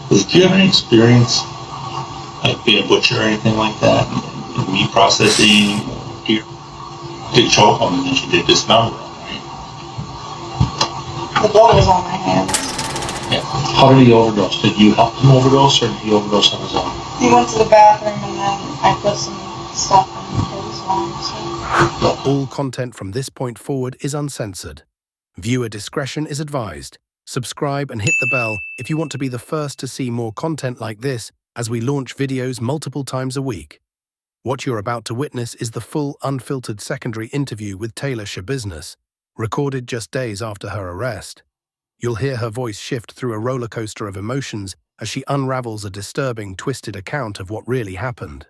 Do you have any experience like being a butcher or anything like that? In meat processing? You did choke them and then she did dismember them, right? The blood was on my hands. Yeah. How did he overdose? Did you help him overdose or did he overdose on his own? He went to the bathroom and then I put some stuff in his lungs. All content from this point forward is uncensored. Viewer discretion is advised. Subscribe and hit the bell if you want to be the first to see more content like this as we launch videos multiple times a week. What you're about to witness is the full, unfiltered secondary interview with Taylor Schabusiness, recorded just days after her arrest. You'll hear her voice shift through a roller coaster of emotions as she unravels a disturbing, twisted account of what really happened.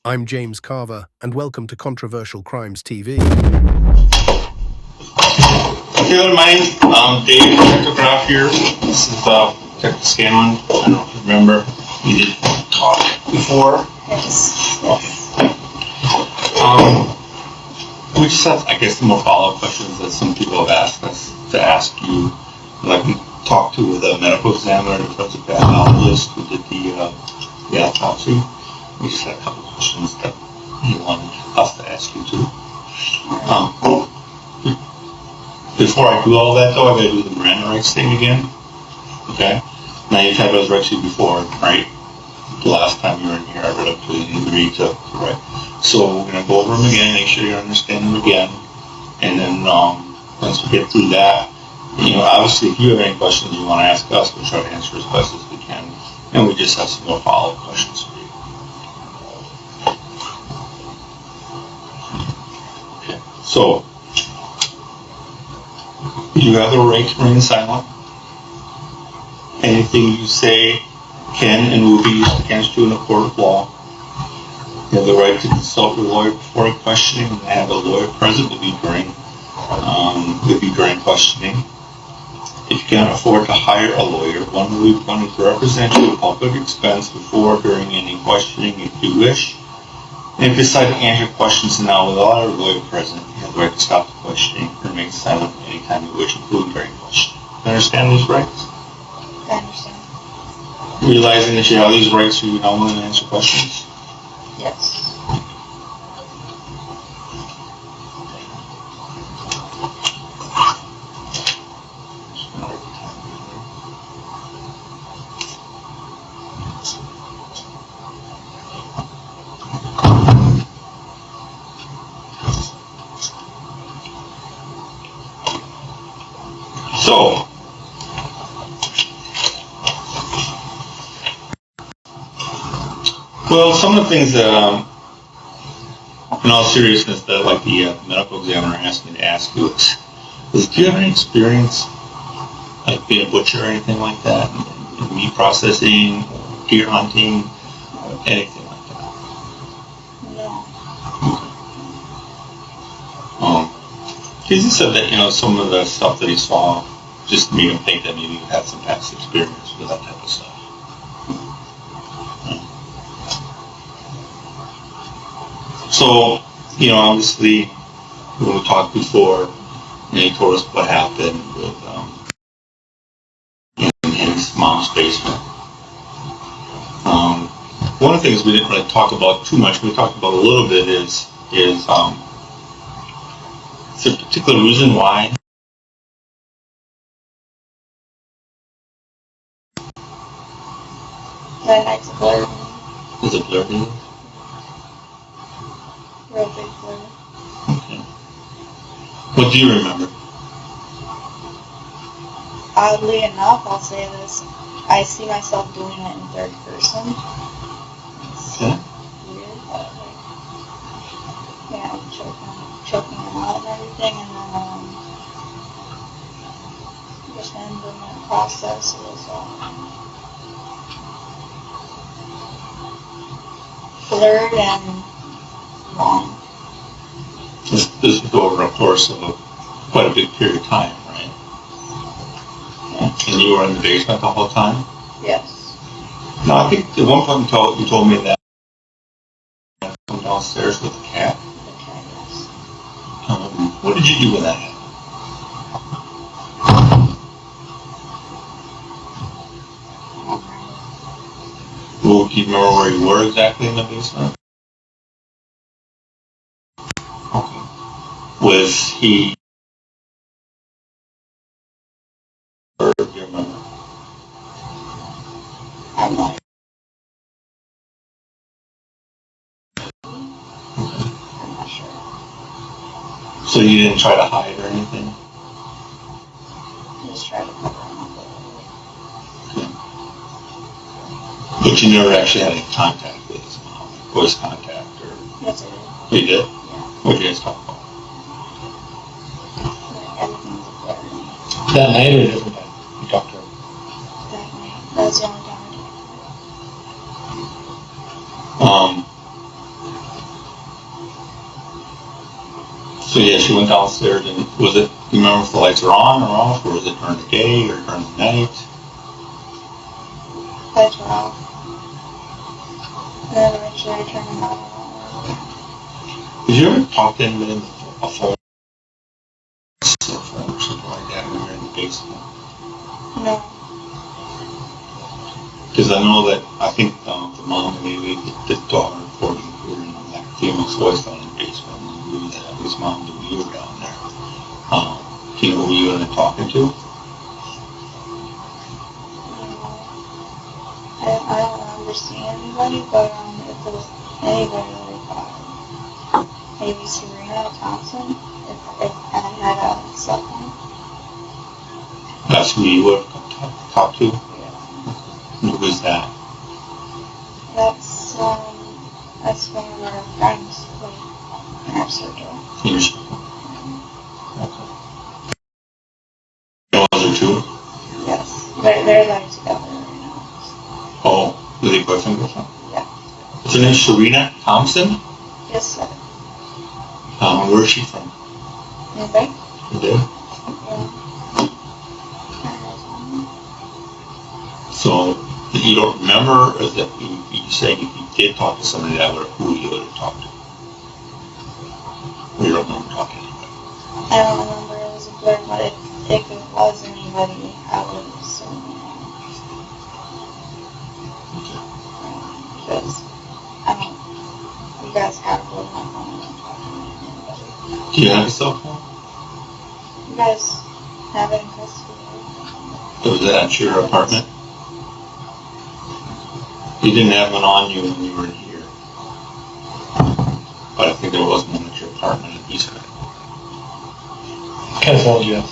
I'm James Carver, and welcome to Controversial Crimes TV. Taylor, my name's Dave, Technograph here. This is Detective Scanlon. I don't know if you remember. We did talk before. Yes. Okay. We just have, I guess, some more follow-up questions that some people have asked us to ask you. Like we talked to the medical examiner and the forensic pathologist who did the autopsy. We just had a couple questions that he wanted us to ask you too. Before I do all that, though, I gotta do the Miranda rights thing again. Okay? Now, you've had those rights these before, right? The last time you were in here, I read up to you agreed to, right? So, we're gonna go over them again, make sure you understand them again. And then, once we get through that, you know, obviously, if you have any questions you want to ask us, we'll try to answer as best as we can. And we just have some more follow-up questions for you. Okay, so, you have the right to remain silent. Anything you say can and will be used against you in a court of law. You have the right to consult your lawyer before questioning and have a lawyer present with you during questioning. If you can't afford to hire a lawyer, one will be appointed to represent you at public expense before or during any questioning if you wish. And if you decide to answer questions now without a lawyer present, you have the right to stop the questioning and remain silent anytime you wish, including during questioning. You understand these rights? I understand. Realizing that you have these rights, you now want to answer questions? Yes. So, well, some of the things that, in all seriousness, that like the medical examiner asked me to ask you is do you have any experience like being a butcher or anything like that, in meat processing, deer hunting, anything like that? No. Because he said that, you know, some of the stuff that he saw just made him think that maybe you had some past experience with that type of stuff. So, you know, obviously, when we talked before, you know, he told us what happened with in his mom's basement. One of the things we didn't really talk about too much, we talked about a little bit, is there a particular reason why? That night's a blur. Is it blurred in? Real big blur. Okay. What do you remember? Oddly enough, I'll say this. I see myself doing it in third person. It's Okay. weird, but like, yeah, I'm choking him out and everything, and then dismemberment process was blurred and wrong. This was over a course of quite a big period of time, right? And you were in the basement the whole time? Yes. No, I think at one point you told me that you come downstairs with a cat. The cat, yes. What did you do with that? Alright. do you remember where you were exactly in the basement? Okay. Was he, or do you remember? I'm like, I'm not sure. So you didn't try to hide or anything? Just try to cover him up a little But you never actually had any contact with his mom, voice contact, or bit. Yes, I did. you did? Yeah. What did you guys talk about? Like, everything's a blur to me. That night or a different time? You talked to her? That night. That was the only time I talked So yeah, she went downstairs and was it, do you remember if the lights were on or off, or was it during the day or during the night? to her. Lights were off. And then eventually I turned them on. Did you ever talk to anybody on a phone? Cell phone or something like that when you were in the basement? No. Because I know that, I think the mom and maybe the daughter reporting who were in that female's voice down in the basement, and knew that his mom knew you were down there. Do you know who you were talking to? I don't understand anybody, but if there was anybody like maybe Serena Thompson, if I had a cell phone. That's who you would talk to? Yeah. Who was that? That's one of our friends, like, in our circle. Your circle? Okay. Was there two? Yes. They're like together right now. Oh, were they boyfriend girlfriend? Yeah. What's her name? Serena Thompson? Yes, sir. Where is she from? Anybody? You did? Yeah. So you don't remember, or is that you say if you did talk to somebody that would, who you would have talked to? Or you don't remember talking to anybody? I don't remember, it was a blur, but if it was anybody, I would have assumed because you guys have to hold my phone and don't talk to anybody. Do you have a cell phone? You guys have it in custody. Was that at your apartment? You didn't have one on you when you were in here. But I think there was one at your apartment in Eastern. What kind of phone do you have?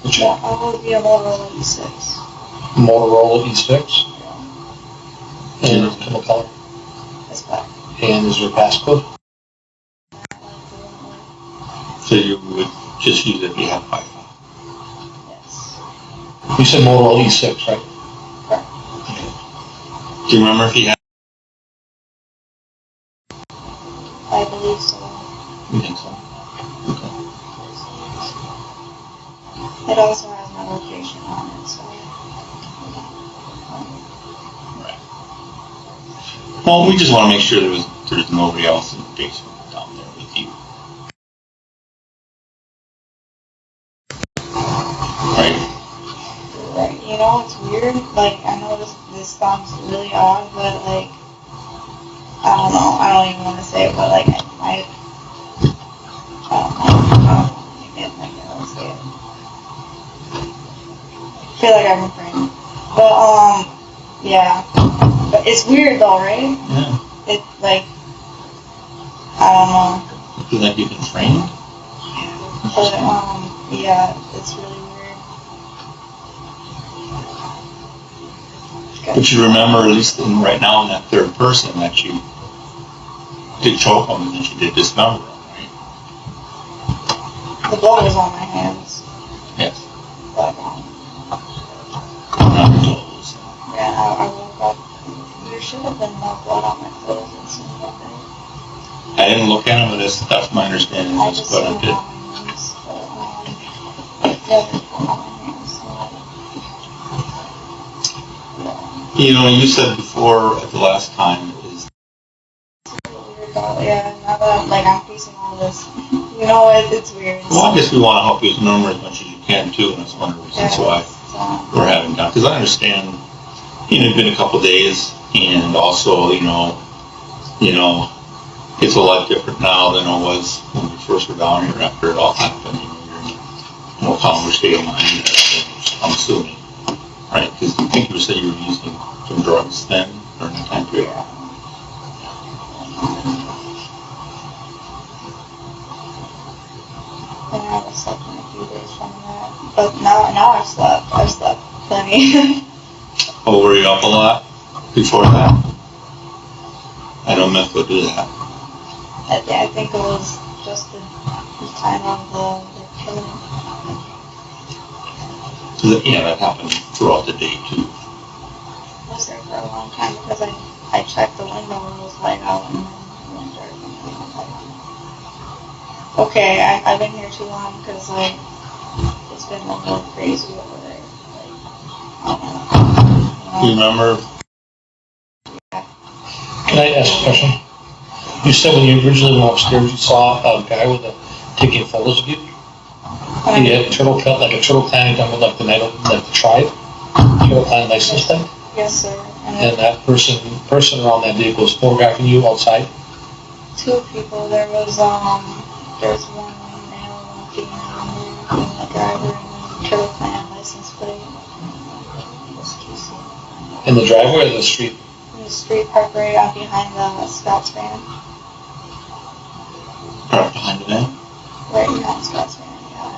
Which Yeah, I would be a Motorola E6. Motorola E6? Yeah. And what color? That's black. And is there a passcode? So you would just use it if you had Wi-Fi. Yes. You said Motorola E6, right? Correct. Do you remember if he had? I believe so. You think so? Okay. It also has my location on it, so. Right. Well, we just want to make sure there's nobody else in the basement down there with you. Right. Right. You know, it's weird. Like, I know this sounds really odd, but like, I don't know. I don't even want to say it, but like, I don't know. Like, I don't say it. I feel like I'm afraid. But, yeah. But it's weird though, right? Yeah. It, like, I don't know. You feel like you've been framed? But, yeah, it's really weird. But you remember, at least right now in that third person, that you did choke him and that you did dismember him, right? The blood was on my hands. Yes. But, Not your toes. yeah, I woke up. There should have been more blood on my clothes and some of it. I didn't look at him, but that's my understanding. I That's just what seen I it did. on my hands. But, yeah, there's blood on my hands. So, You know, you said before at the last time is weird though, yeah, now that like I'm facing all this, you know, it's weird. well, I guess we want to help you remember as much as you can too, and that's one of the reasons why we're having down. Because I understand, you know, it's been a couple of days, And also, it's a lot different now than it was when we first were down here after it all happened. You're in Calmer state of mind, I'm assuming, right? Because I think you said you were using some drugs then during that time period. And I haven't slept in a few days from that. But now I've slept plenty. Oh, were you up a lot before that? I don't mess with do that. I think it was just the time of the killing. Yeah, that happened throughout the day too. I was there for a long time because I checked the window and it was light out and then it went dark and then it went light out. Okay, I've been here too long because it's been a little crazy over there. You remember? Can I ask a question? You said when you originally went upstairs, you saw a guy taking photos of you. He had a turtle clan done with like the tribe, turtle clan license plate. Yes, sir. And that person around that vehicle was photographing you outside. Two people. There's one male, one female, and the driver, and then turtle clan license plate. In the driveway or the street? In the street, parked right out behind the Scott's van. Right behind the van? Right behind Scott's van, yeah.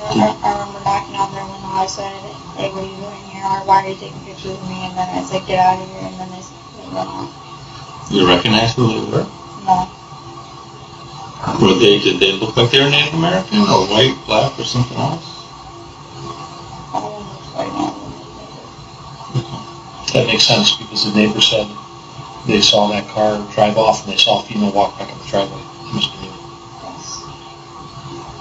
And I remember knocking on their window. I said, "Hey, what are you doing here? Or why are you taking pictures of me?" And then I said, "Get out of here." And then they run off. You recognize who they were? No. Did they look like they were Native American or white, black, or something else? I don't know right now. That makes sense because the neighbor said they saw that car drive off and they saw a female walk back up the driveway. It must be you. Yes.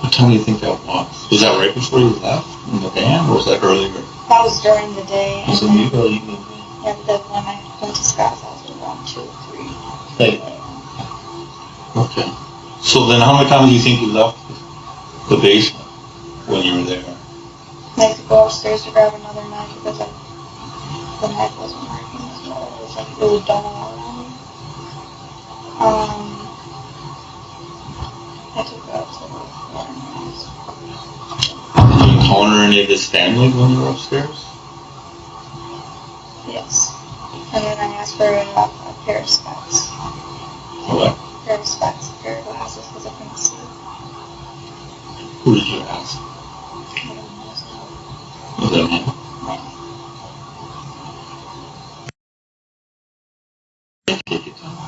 What time do you think that was? Was that right before you left in the van, or was that earlier? That was during the day. Was it the early evening? Yeah, but when I went to Scott's house, it was around 2 or 3. Late. Okay. So then how many times do you think you left the basement when you were there? I had to go upstairs to grab another knife because the knife wasn't working as well. It was dull all around me. I took it up to the floor and Did you encounter any of his family when you were upstairs? yes. And then I asked for a pair of specs. What? A pair of specs, a pair of glasses because I couldn't see. Who did you ask? I don't know. Was that him? Yeah. Take your time.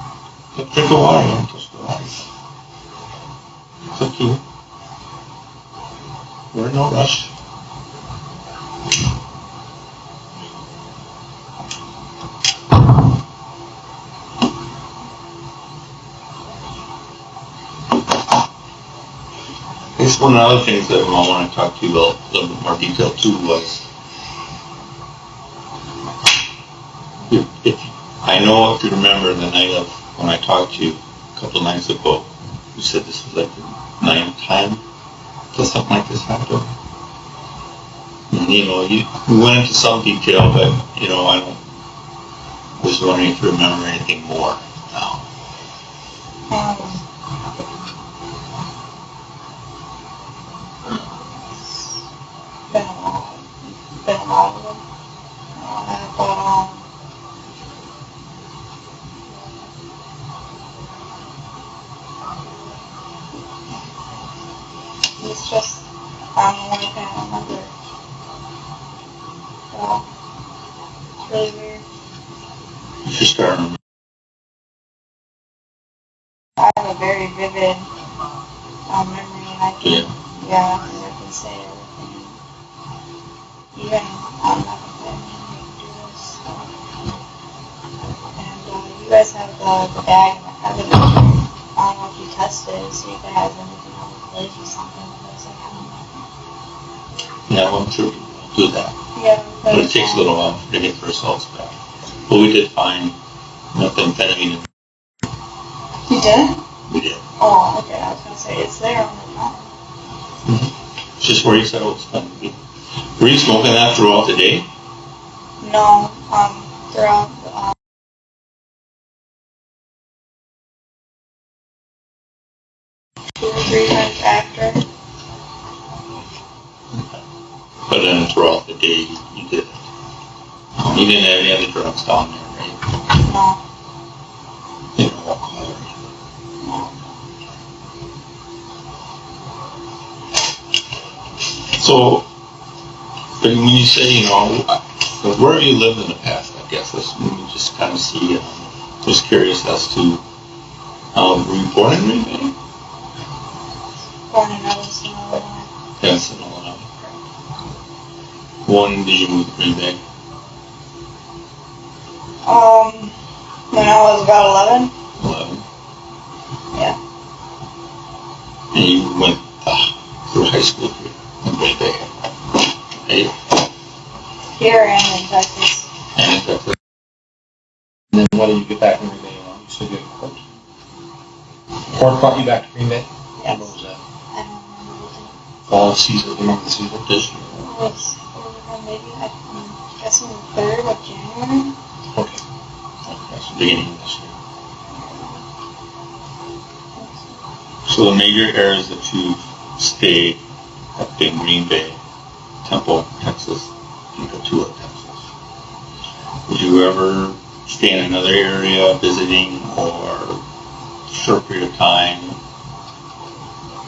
Drink of water, don't touch the water. It's up to you. We're in no rush. I guess one of the other things that I want to talk to you about a little bit more detail too was I know if you remember the night of when I talked to you a couple of nights ago, you said this was like the 9th time that something like this happened. And we went into some detail, but I was wondering if you remember anything more now. Been a lot of them. But it's just, I don't know why I can't remember. It's really weird. You should start remembering. I have a very vivid memory, and I can say everything. Even I'm not complaining we can do this. And you guys have the bag and the evidence. I don't know if you tested it, see if it has anything on the lid or something. But it's like, I don't know. Yeah, I'm sure we'll do that. Yeah, But it takes a little while to get the results back. But we did find methamphetamine. You did? We did. Oh, okay. I was gonna say it's there on the counter. It's just where you said it was going to be. Were you smoking that throughout the day? No, throughout But then throughout the day, you did it. You didn't have any other drugs down there, right? No. You didn't alcohol or anything. So, but when you say, you know, where have you lived in the past, I guess, that's when you just kind of see, just curious as to, were you born in Green Bay? Born in Evanston, Illinois. Yes, in Illinois. When did you move to Green Bay? When I was about 11. 11. Yeah. And you went through high school here in Green Bay, right? Here and in Texas. And in Texas. And then when did you get back to Green Bay? You said you had court. Court brought you back to Green Bay? Yes. What was that? I don't remember the Fall season. Remember the season? This year. It was maybe, I'm guessing the 3rd of January. Okay. That's the beginning of this year. So the major areas that you've stayed have been Green Bay, Temple, Texas, and Cotulla, Texas. Would you ever stay in another area visiting or a short period of time,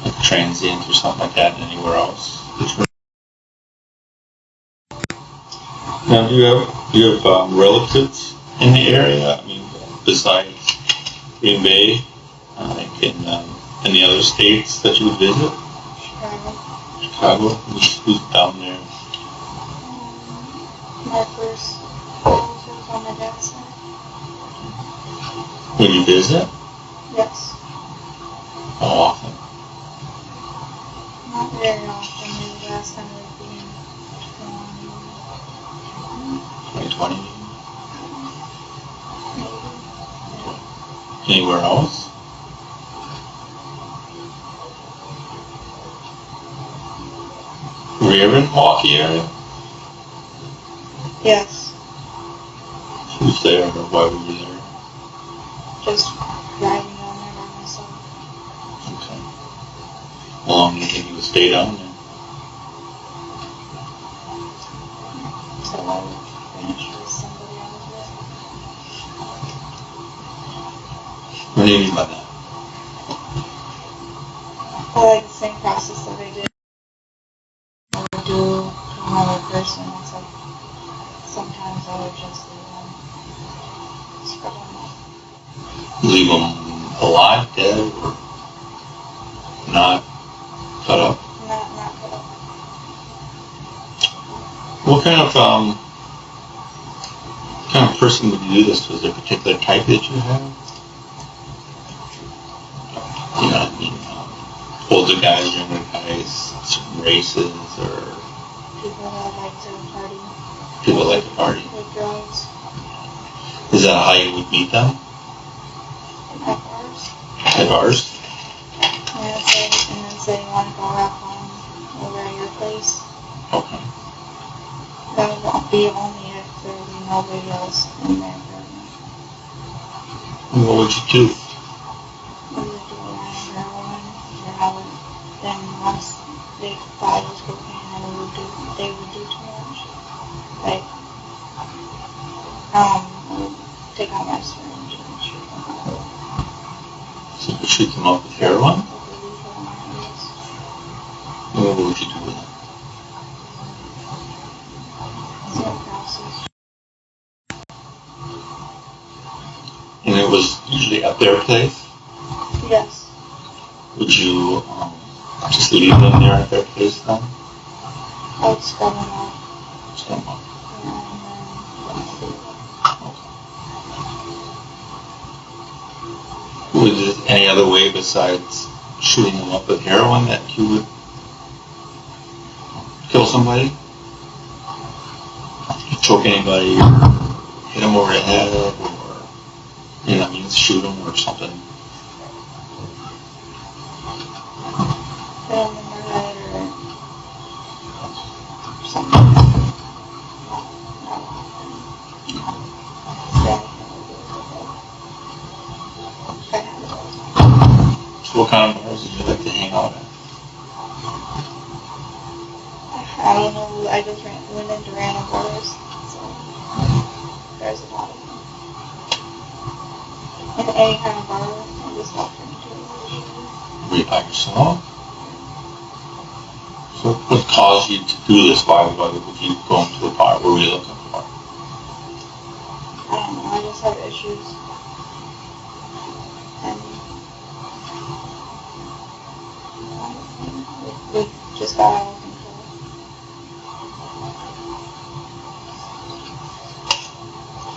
like transient or something like that, anywhere else? Now, do you have relatives in the area? I mean, besides Green Bay, like in any other states that you would visit? Chicago. Who's down there? My first relatives on my dad's side. Would you visit? Yes. How often? Not very often. The last time would be in 2020? maybe. Anywhere else? Were you ever in the Milwaukee area? Yes. Who's there or why were you there? Just driving down there by myself. Okay. How long do you think you would stay down there? Until I would finish with somebody I was with. What do you mean by that? I like the same process that I did. I would do to another person. It's like sometimes I would just leave them, scrub them up. Leave them alive, dead, or not cut up? Not cut up. What kind of person would you do this to? Is there a particular type that you have? You know what I mean? Older guys, younger guys, certain races, or People that like to party. people that like to party? With girls. Is that how you would meet them? At bars. At bars? And then say you want to go have fun over at your place. Okay. That would be only if there would be nobody else in there. And what would you do? We would do heroin, or I would, then once they thought it was cocaine, then they would do too much. Like, take out my syringe and shoot them out. So you shoot them up with heroin? With the lethal in my hands. And what would you do with them? Same process. And it was usually at their place? Yes. Would you just leave them there at their place then? I would scrub them off. Scrub them up. Was there any other way besides shooting them up with heroin that you would kill somebody? Choke anybody, or hit them over the head, or, you know what I mean, shoot them or something? Hit them in their head or something. So what kind of bars did you like to hang out at? I don't know. I I just went into random borders, so there's a lot of them. In any kind of bar, I just walked into it. Were you by yourself? So what caused you to do this? Why would you go into a bar? What were you looking for? I don't know, I just have issues. And we just got out of control.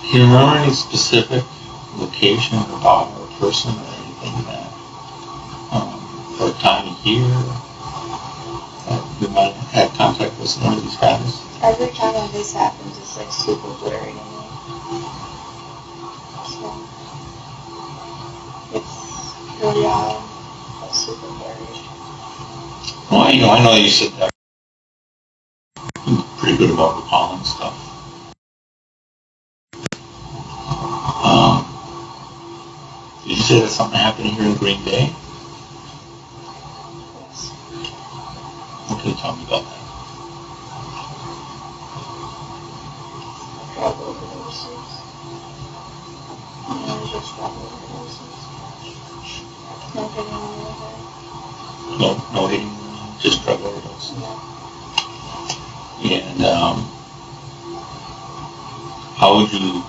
Do you remember any specific location or bar or person or anything that, or time of year that you might have had contact with some of these guys? Every time when this happens, it's like super blurry to me. So, it's really odd, but super blurry. Well, I know you said that you're pretty good about recalling stuff. Did you say that something happened here in Green Bay? Yes. What can you tell me about that? Drug overdoses. And it was just drug overdoses. No hitting on the head. No hitting, just drug overdose. Yeah. And how would you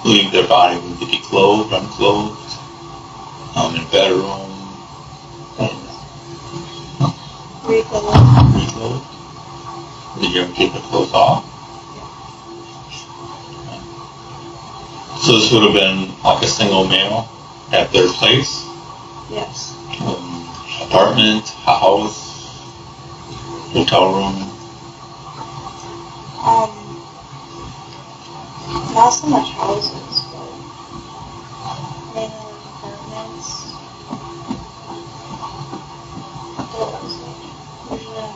leave their body? Would they be clothed, unclothed, in a bedroom, Reclothed. reclothed? Did you ever take their clothes off? So this would have been like a single male at their place? Yes. Apartment, house, hotel room? Not so much houses, but mainly like apartments. What was it? Usually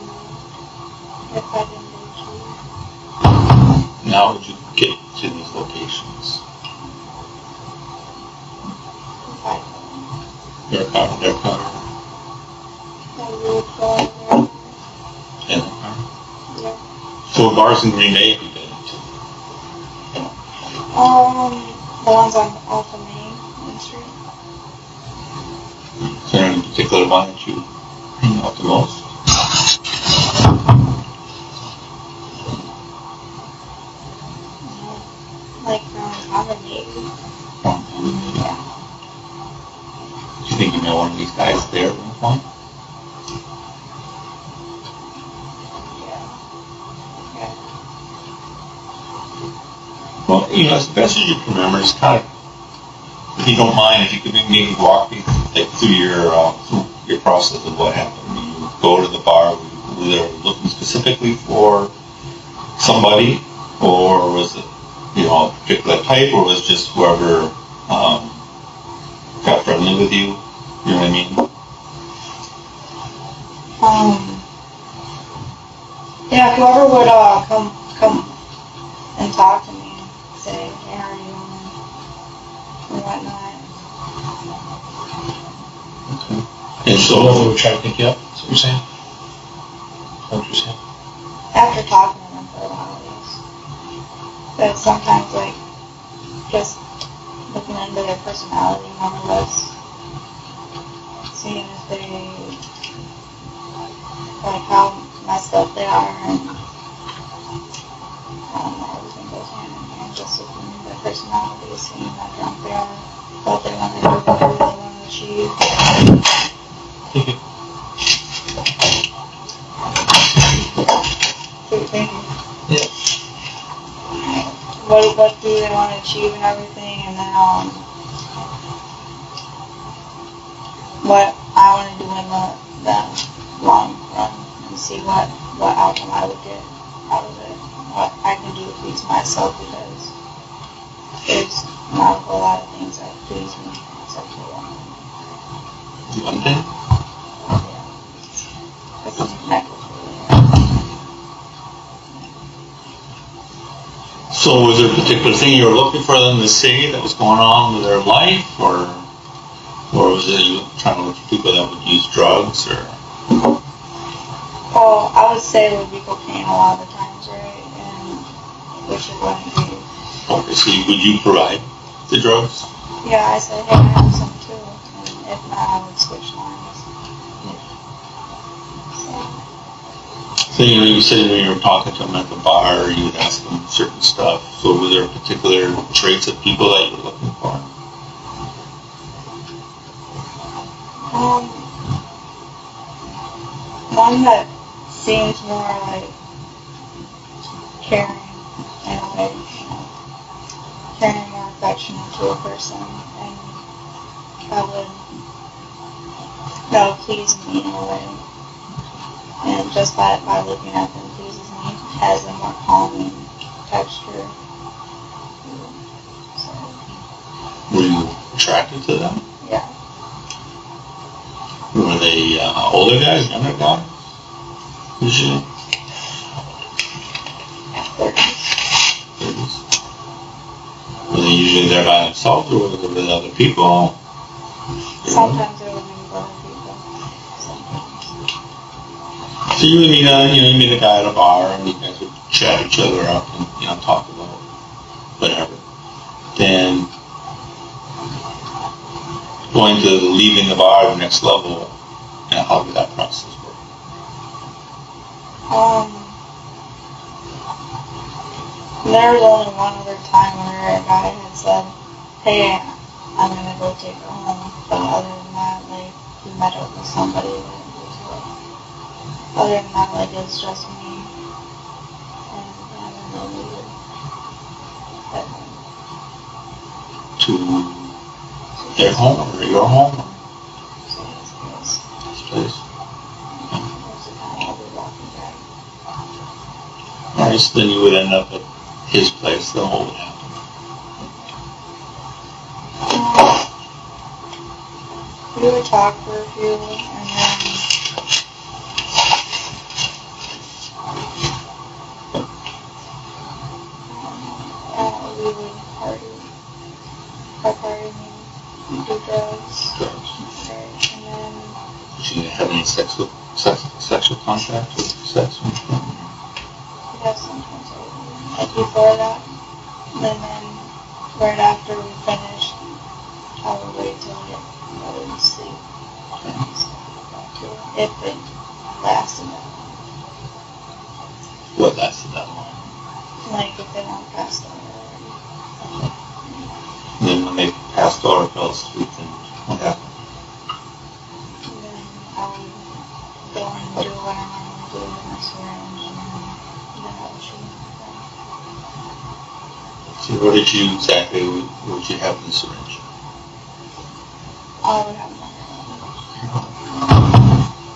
if I didn't go to. And how would you get to these locations? If I could. Their car, I would go in there. in the car? Yeah. So what bars in Green Bay have you been to? The ones on off of Main Street. Is there any particular one that you hang out the most? Like Promenade. Yeah. Do you think you know one of these guys there at one point? Yeah. Well, as best as you can remember, it's kind of, if you don't mind, if you could maybe walk me through your process of what happened. You go to the bar, were you looking specifically for somebody, or was it, a particular type, or was it just whoever got friendly with you? You know what I mean? Yeah, whoever would come and talk to me, say, hey, how are you doing, and whatnot. Okay. And So whoever so, would try to pick you up, is what you're saying? Is that what you're saying? After talking to them for a while, yes. But sometimes, like, just looking into their personality more or less, seeing if they, like, how messed up they are, and everything goes hand in hand, just looking into their personality, seeing how drunk they are, what they want to do, what they really want to achieve. Thank you. Thank you. Yeah. What do they want to achieve and everything, and then what I want to do in the long run, and see what outcome I would get out of it, what I can do to please myself, because there's not a whole lot of things that please me except for one thing. one thing? Yeah. It's necklace. So was there a particular thing you were looking for them to say that was going on with their life, or was it you trying to look for people that would use drugs, or? Well, I would say it would be cocaine a lot of the times. which it wouldn't be. Okay, so would you provide the drugs? Yeah, I said, hey, I have some too, and if not, I would switch lines. So, you said when you were talking to them at the bar, you would ask them certain stuff. So were there particular traits of people that you were looking for? One that seems more like caring and like, caring more affectionate to a person, and that would please me in a way. And just by looking at them pleases me, has a more calming texture. So, Were you attracted to them? yeah. Were they older guys, younger guys? Usually? 30s. Were they usually there by themselves or were they with other people? Sometimes it would be with other people. So you would meet a guy at a bar and you guys would chat each other up and talk about whatever. Then going to leaving the bar the next level, how did that process work? There was only one other time where a guy had said, hey, I'm gonna go take her home, but other than that, like, he met up with somebody, other than that, like, it's just me, and then we would head home. To their home or your home? So this Place. was kind of a walking back. Alright, so then you would end up at his place, then what would happen? We would talk for a few, and then we would party, and do drugs. Right, and then Did you have any sexual contact with sex? yeah, sometimes I would. Like before that, and then right after we finished, I would wait till I wouldn't sleep. If it lasted that long. What lasted that long? Like if they weren't passed out already. And then when they passed out or fell asleep, then what happened? And then I would go and do what I normally do with my syringe, and then I would shoot them. So what did you have in the syringe? I would have my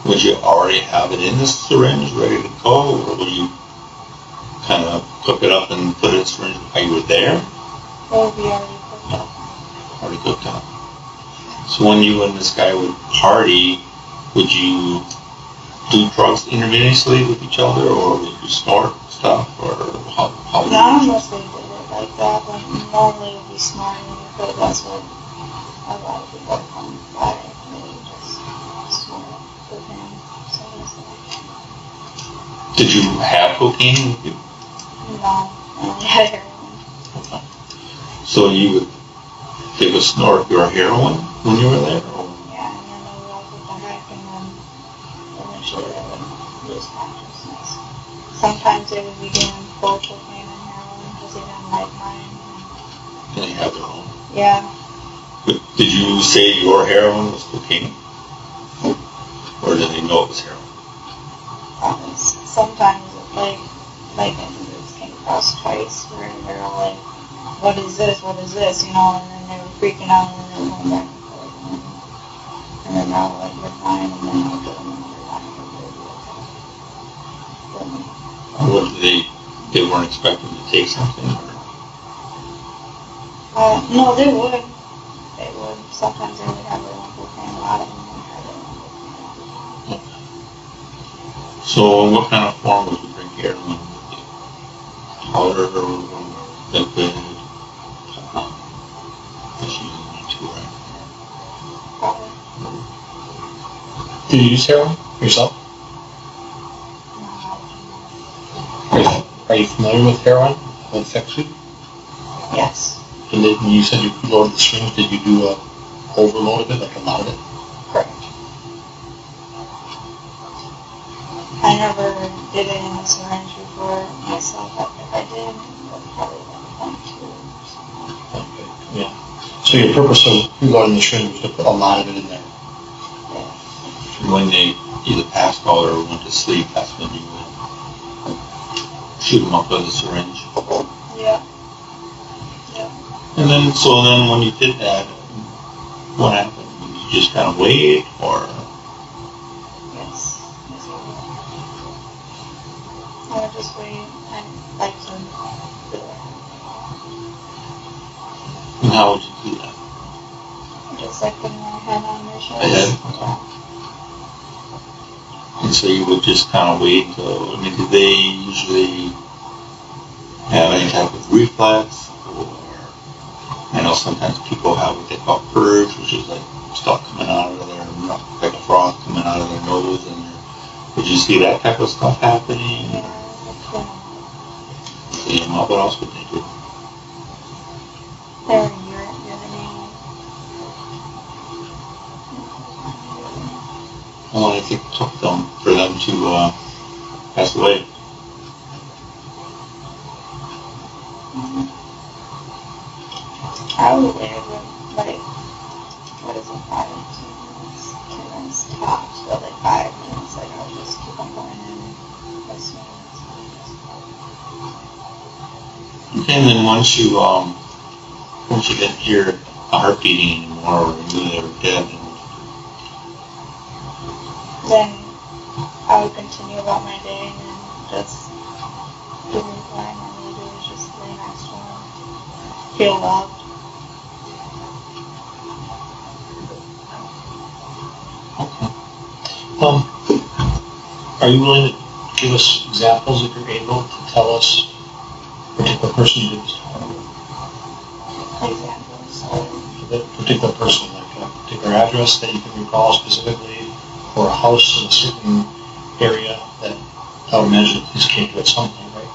Would you already have it in the syringe ready to go, or would you kind of cook it up and put it in the syringe while you were there? It would be already cooked up. Already cooked up. So when you and this guy would party, would you do drugs intravenously with each other, or would you snort stuff, or how would Not you? unless they did it like that, but normally it would be snorting because that's what a lot of people come by. They just snort with him. So it's like, Did you have cocaine with you? no, I only had heroin. So you would take a snort your heroin when you were there? Or? Yeah, and then they would all get the hack, and then eventually they would lose consciousness. Sometimes they would be doing both cocaine and heroin because they didn't like mine. They have their own. Yeah. But did you say your heroin was cocaine? Or did they know it was heroin? Sometimes like incidents came across twice where they're all like, what is this, and then they were freaking out, and then they were going back and forth, and then now like we're fine, and then I'll get them another time, and Or they weren't expecting to take something? Or? no, they would. Sometimes they would have their own cocaine, a lot of them would have their own cocaine. So in what kind of form would you bring heroin with you? Powder or liquid? That's usually one too, right? Probably. Do you use heroin yourself? No. Are you familiar with heroin? What affects you? Yes. And then you said you loaded the syringe. Did you do a overload of it, like a lot of it? Correct. I never did it in a syringe before myself. If I did, it would probably like 0.2 or something. Okay. Yeah. So your purpose of reloading the syringe was to put a lot of it in there. Yeah. When they either passed out or went to sleep, that's when you would shoot them up with a syringe. Yeah. Yeah. And then, so then when you did that, what happened? Did you just kind of wait, or? Yes. Yes, I would just wait and like to do it. And how would you do that? Just like putting my head on their shoulders. Ahead? And so you would just kind of wait until, I mean, did they usually have any type of reflex, or, I know sometimes people have what they call purge, which is like stuff coming out of their, like a froth coming out of their nose, and did you see that type of stuff happening? Yeah. And what else would they do? They were urinating. How long do you think it took them for them to pass away? I would wait like, what is it, 5 minutes, 10 minutes tops, but like 5 minutes, like I would just keep on going in as soon as Okay, and then once you didn't hear a heart beating anymore, or you knew they were dead, then I would continue about my day and then just do what I normally do, is just lay next to them, feel loved. Are you willing to give us examples if you're able to tell us a particular person you did this to? Examples. For that particular person, like a particular address that you can recall specifically, or a house in a certain area that I would imagine this came to at some point, right?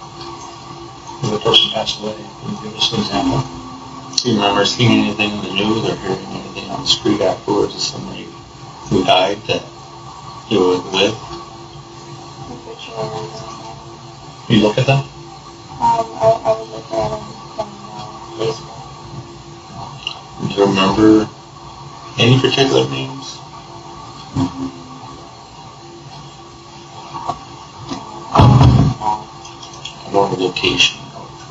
If the person passed away, can you give us an example? do you remember seeing anything in the news or hearing anything on the street afterwards of somebody who died that you were with? You look at them? I would look at them from Facebook. Do you remember any particular names? Or the location,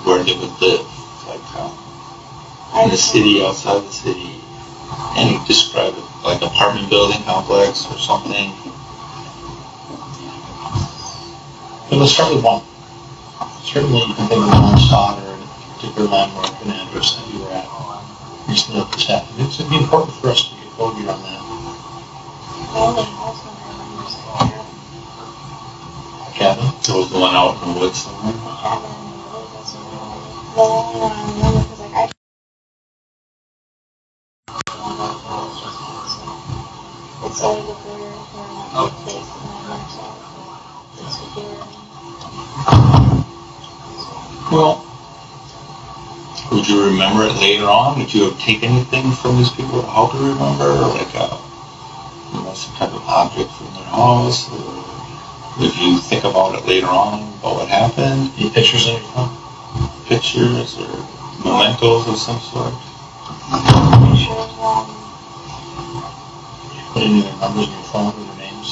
where they would live, like in the city, outside the city, and you describe it like apartment building complex or something. But let's start with one. Certainly you can think of one spot or a particular landmark, an address that you were at recently that this happened. It's going to be important for us to get closure on that. Cabin? It was the one out in the woods somewhere. It's always a blur where I'm not placed in my myself. It's a blur. Well, would you remember it later on? Did you take anything from these people to help you remember, like some type of object from their house, or if you think about it later on about what happened? Any pictures on your phone? Pictures or mementos of some sort? Pictures, Put any of their numbers in your phone or their names?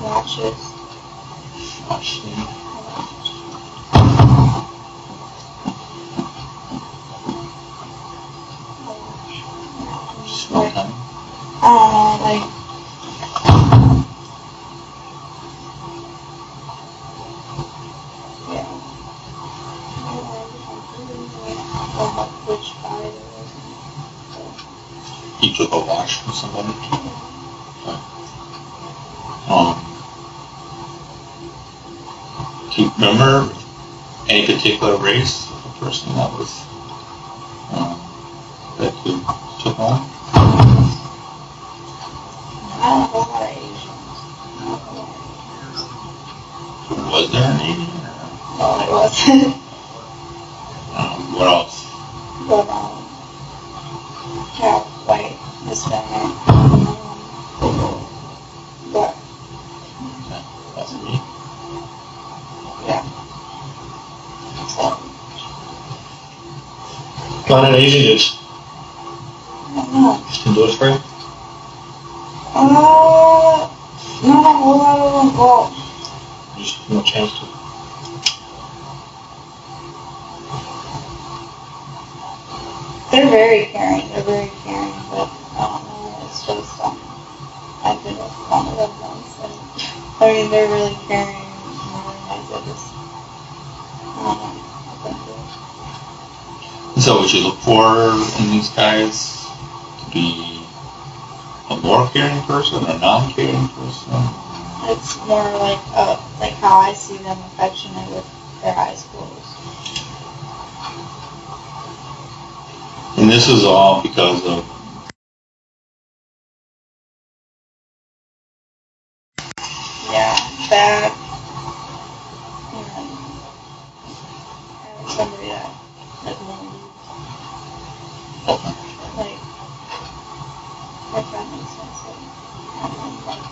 watches. Watch them. Just one time. Like, yeah. Which side it was. You took a watch from somebody? Okay. Do you remember any particular race of the person that was that you took home? I don't know a lot of Asians. Was there an Asian? No, it wasn't. What else? But, yeah, white, Hispanic, but, Okay, that's me. yeah. So, Not an Asian dudes. I don't know. Just can do it for you. Not a whole lot of them. Well, Just no chance to. they're very caring, but I don't know, it's just, I've been with one of them once, and, I mean, they're really caring, and really nice, I just, I don't know, I think So what you look for in these guys to be a more caring person or a non-caring person? it's more like how I see them affectionate with their eyes closed. And this is all because of Yeah, that, you know, having somebody that won't leave. Like, if that makes sense. Like,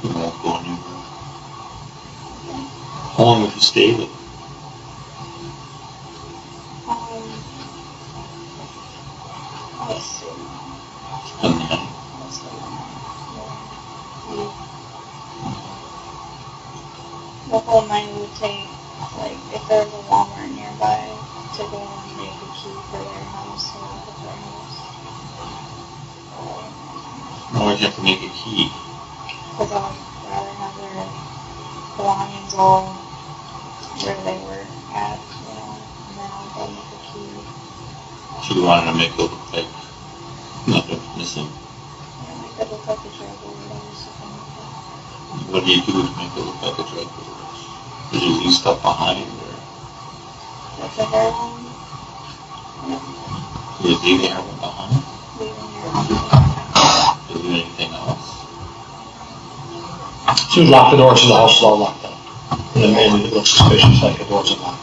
you won't go anywhere. How long would you stay with? let's see. And then, Let's see. The whole night would take, like, if there was a Walmart nearby, to go and make a key for their house, to lock up their house. why would you have to make a key? Because I would rather have their belongings all where they were at, you know, and then I'll go make a key. So you wanted to make it look like nothing's missing. Yeah, make it look like a drug overdose or something like that. What do you do to make it look like a drug overdose? Did you leave stuff behind, or Like the heroin, did you leave the heroin behind? leaving heroin. Did you do anything else? So you lock the door so the house is all locked up. And then maybe it looks suspicious like the doors are locked.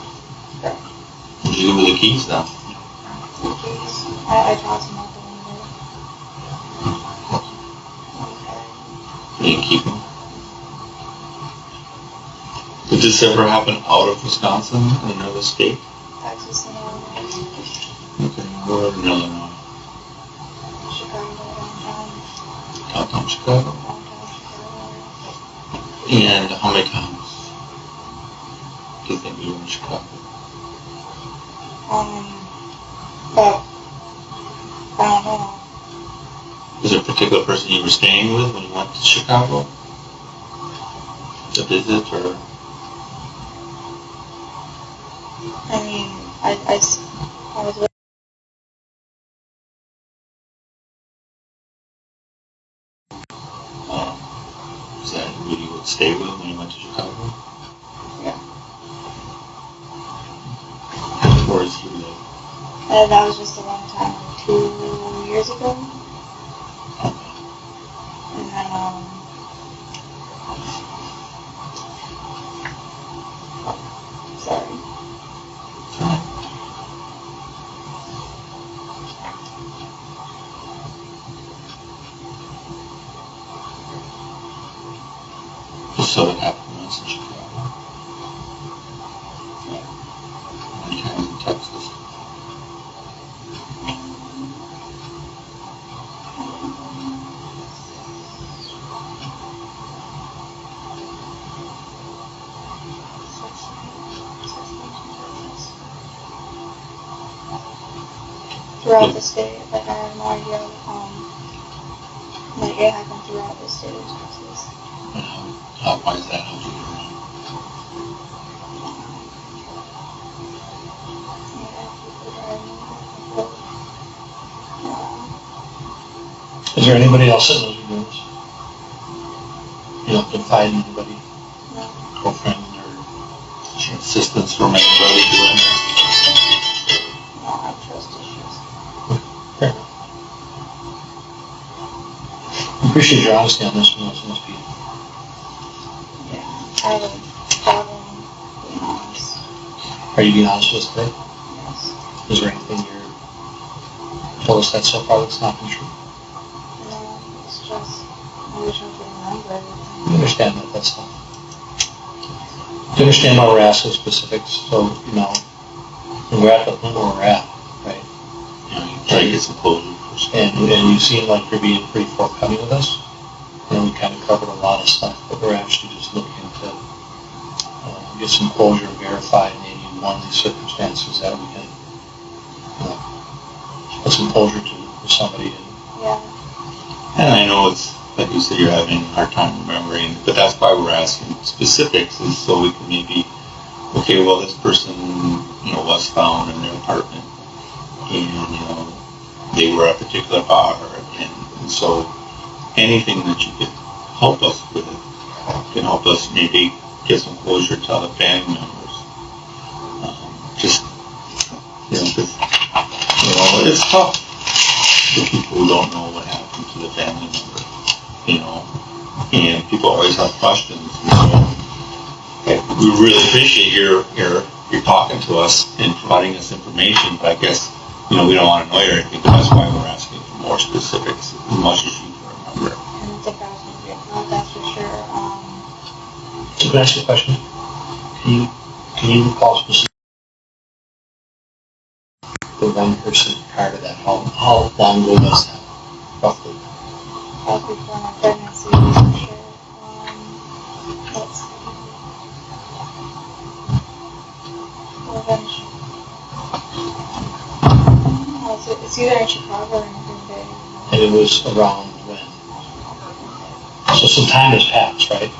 Correct. What did you do with the keys then? I tossed them out the window. You didn't keep them? Did this ever happen out of Wisconsin in another state? Texas and Illinois. Okay, where in Illinois? Chicago, downtown. Downtown Chicago. Downtown Chicago. And how many times do you think you were in Chicago? But I don't know. Was there a particular person you were staying with when you went to Chicago? To visit, or? I mean, I was with. Is that who you would stay with when you went to Chicago? Yeah. Or is he like? And that was just a long time, like 2 years ago. And then, sorry. So it happened once in Chicago. Yeah. Many times in Texas. Throughout the state, like I have no idea, like it happened throughout the state of Texas. Why is that? How did you get around? Is there anybody else in those rooms? You don't confide in anybody? No. Girlfriend or assistance from anybody doing that? I don't have trust issues. Fair enough. I appreciate your honesty on this one. This must be. Yeah, I have a problem being honest. Are you being honest with us today? Yes. Is there anything you're told us that so far that's not been true? No, it's just, I wish I could remember everything. You understand that that's not. You understand why we're asking specifics, so, you know, when we're at the point where we're at, right? You know, you try to get some closure first. And you seem like you're being pretty forthcoming with us. And we kind of covered a lot of stuff, but we're actually just looking to get some closure, verify maybe one of these circumstances that we can, you know, put some closure to with somebody. Yeah. And I know it's, like you said, you're having a hard time remembering, but that's why we're asking specifics, is so we can maybe, okay, well, this person, you know, was found in their apartment, and, you know, they were at a particular bar, and so anything that you could help us with can help us maybe get some closure to other family members. Just, you know, 'cause, you know, it's tough for people who don't know what happened to the family member, you know, and people always have questions. And so we really appreciate your talking to us and providing us information, but I guess, you know, we don't want to annoy you or anything, but that's why we're asking for more specifics as much as you can remember. I don't think I was going to get caught, that's for sure. Can I ask you a question? Can you recall specifically the one person prior to that? How long ago was that, roughly? That was before my pregnancy, for sure. Let's see. Revenge. It's either in Chicago or in Green Bay. And it was around when? So some time has passed, right?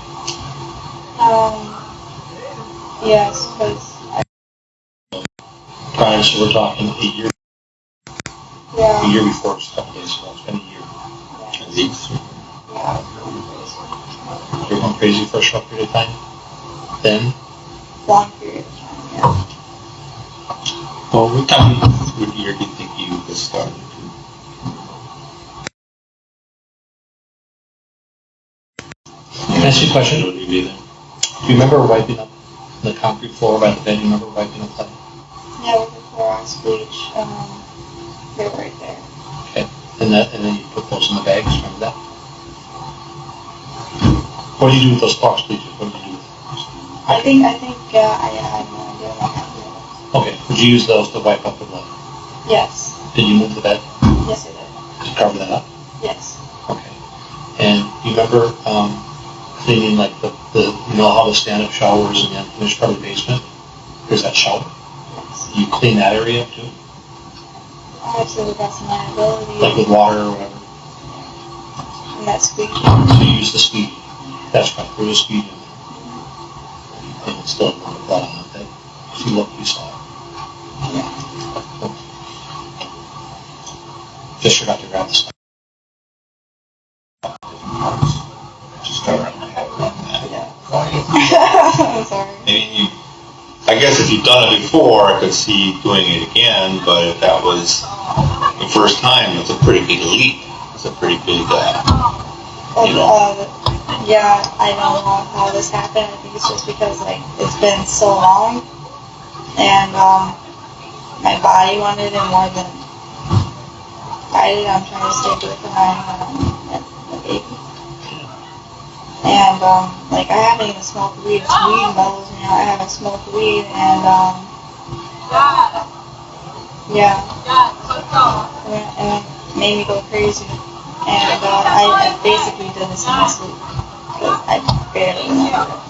Yes, because Prior, so we're talking a year yeah, before, it's a couple days ago, it's been a year. At least. yeah, it's You're going crazy for a short period of time? Then? long period of time, yeah. Well, what year do you think you got started? Can I ask you a question? Would you be there? Do you remember wiping up the concrete floor by the bed? Do you remember wiping up that? Yeah, with the Clorox bleach, they're right there. Okay. And then you put those in the bags, remember that? What do you do with those Clorox bleaches? What do you do with those? I think, I have no idea what happened. Okay. Would you use those to wipe up the blood? Yes. Did you move the bed Yes, I did. to cover that up? Yes. Okay. And you remember cleaning like the you know how the stand-up showers in the unfinished part of the basement? There's that shower. Yes. You clean that area up too? Obviously, that's my ability. Like with water or whatever? And that's squeaky. So you use the squeegee. That's right. There's a squeegee in there. And it's still a little bit of blood on that thing. If you look, you saw it. Yeah. Okay. Just forgot to grab the stuff. Just start around my head around that. Yeah. Volume. I'm sorry. I mean, I guess if you've done it before, I could see doing it again, but if that was the first time, it's a pretty big leap. It's a pretty big, you know. Yeah, I don't know how this happened. I think it's just because, like, it's been so long, and my body wanted it more than I did. I'm trying to stay away from my baby. And, like, I haven't even smoked weed. It's weed bottles, you know, I haven't smoked weed, and, yeah. And it made me go crazy. And, I basically did this in my sleep. Because I barely remember it.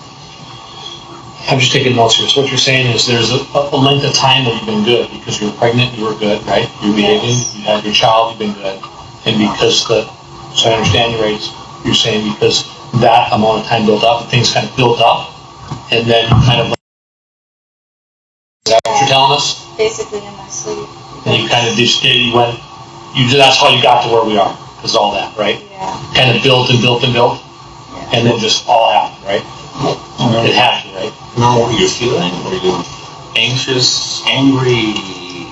I'm just taking notes here. So what you're saying is there's a length of time where you've been good because you were pregnant, you were good, right? You were behaving, Yes. you had your child, you've been good. And because so I understand your rates, you're saying because that amount of time built up, things kind of built up, and then kind of, is that what you're telling us? Basically in my sleep. And you kind of just did, that's how you got to where we are, because all that, right? Yeah. Kind of built and built and built, Yeah. and then just all happened, right? It has to, right? Remember what you're feeling? Were you anxious, angry,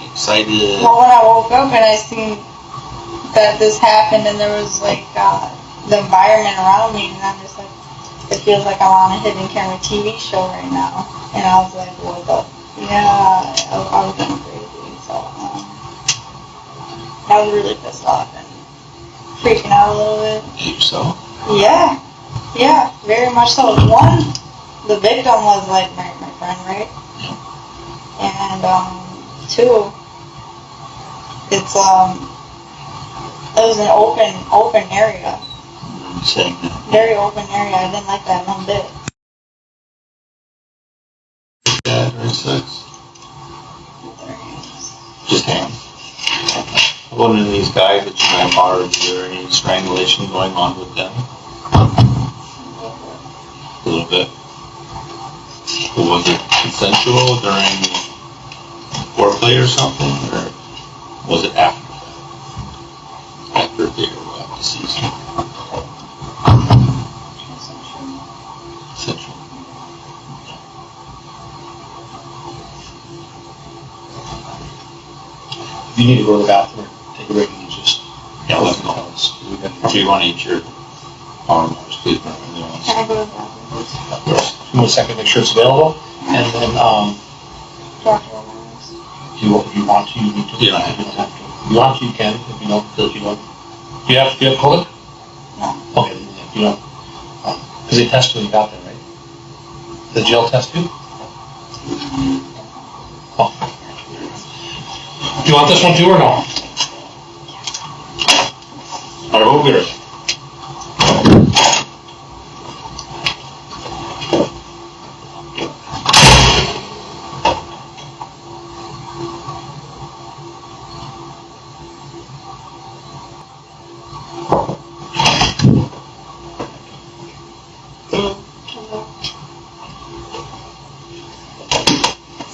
excited? Well, when I woke up and I seen that this happened and there was like the environment around me, and I'm just like, it feels like I'm on a hidden camera TV show right now. And I was like, what the? Yeah, I was going crazy. So I was really pissed off and freaking out a little bit. So? Yeah, very much so. One, the victim was like my friend, right? And two, it was an open area. Saying that. Very open area. I didn't like that one bit. Dad or sex? Just him. One of these guys that you might borrow, is there any strangulation going on with them? A little bit. But was it consensual during foreplay or something, or was it after that? After they were deceased? Consensual. If you need to go to the bathroom, take a break, and just Let me know. Do you want to eat your arm or speak? Can I go to the bathroom? Yes. 1 second, make sure it's available, and then if you want to, you need to. You don't have to. If you want to, you can. If you don't, if you don't. Do you have COVID? No. Okay, then if you don't, because they test when you got there, right? The gel test you? Oh. Do you want this one too or no? All right, we'll be ready.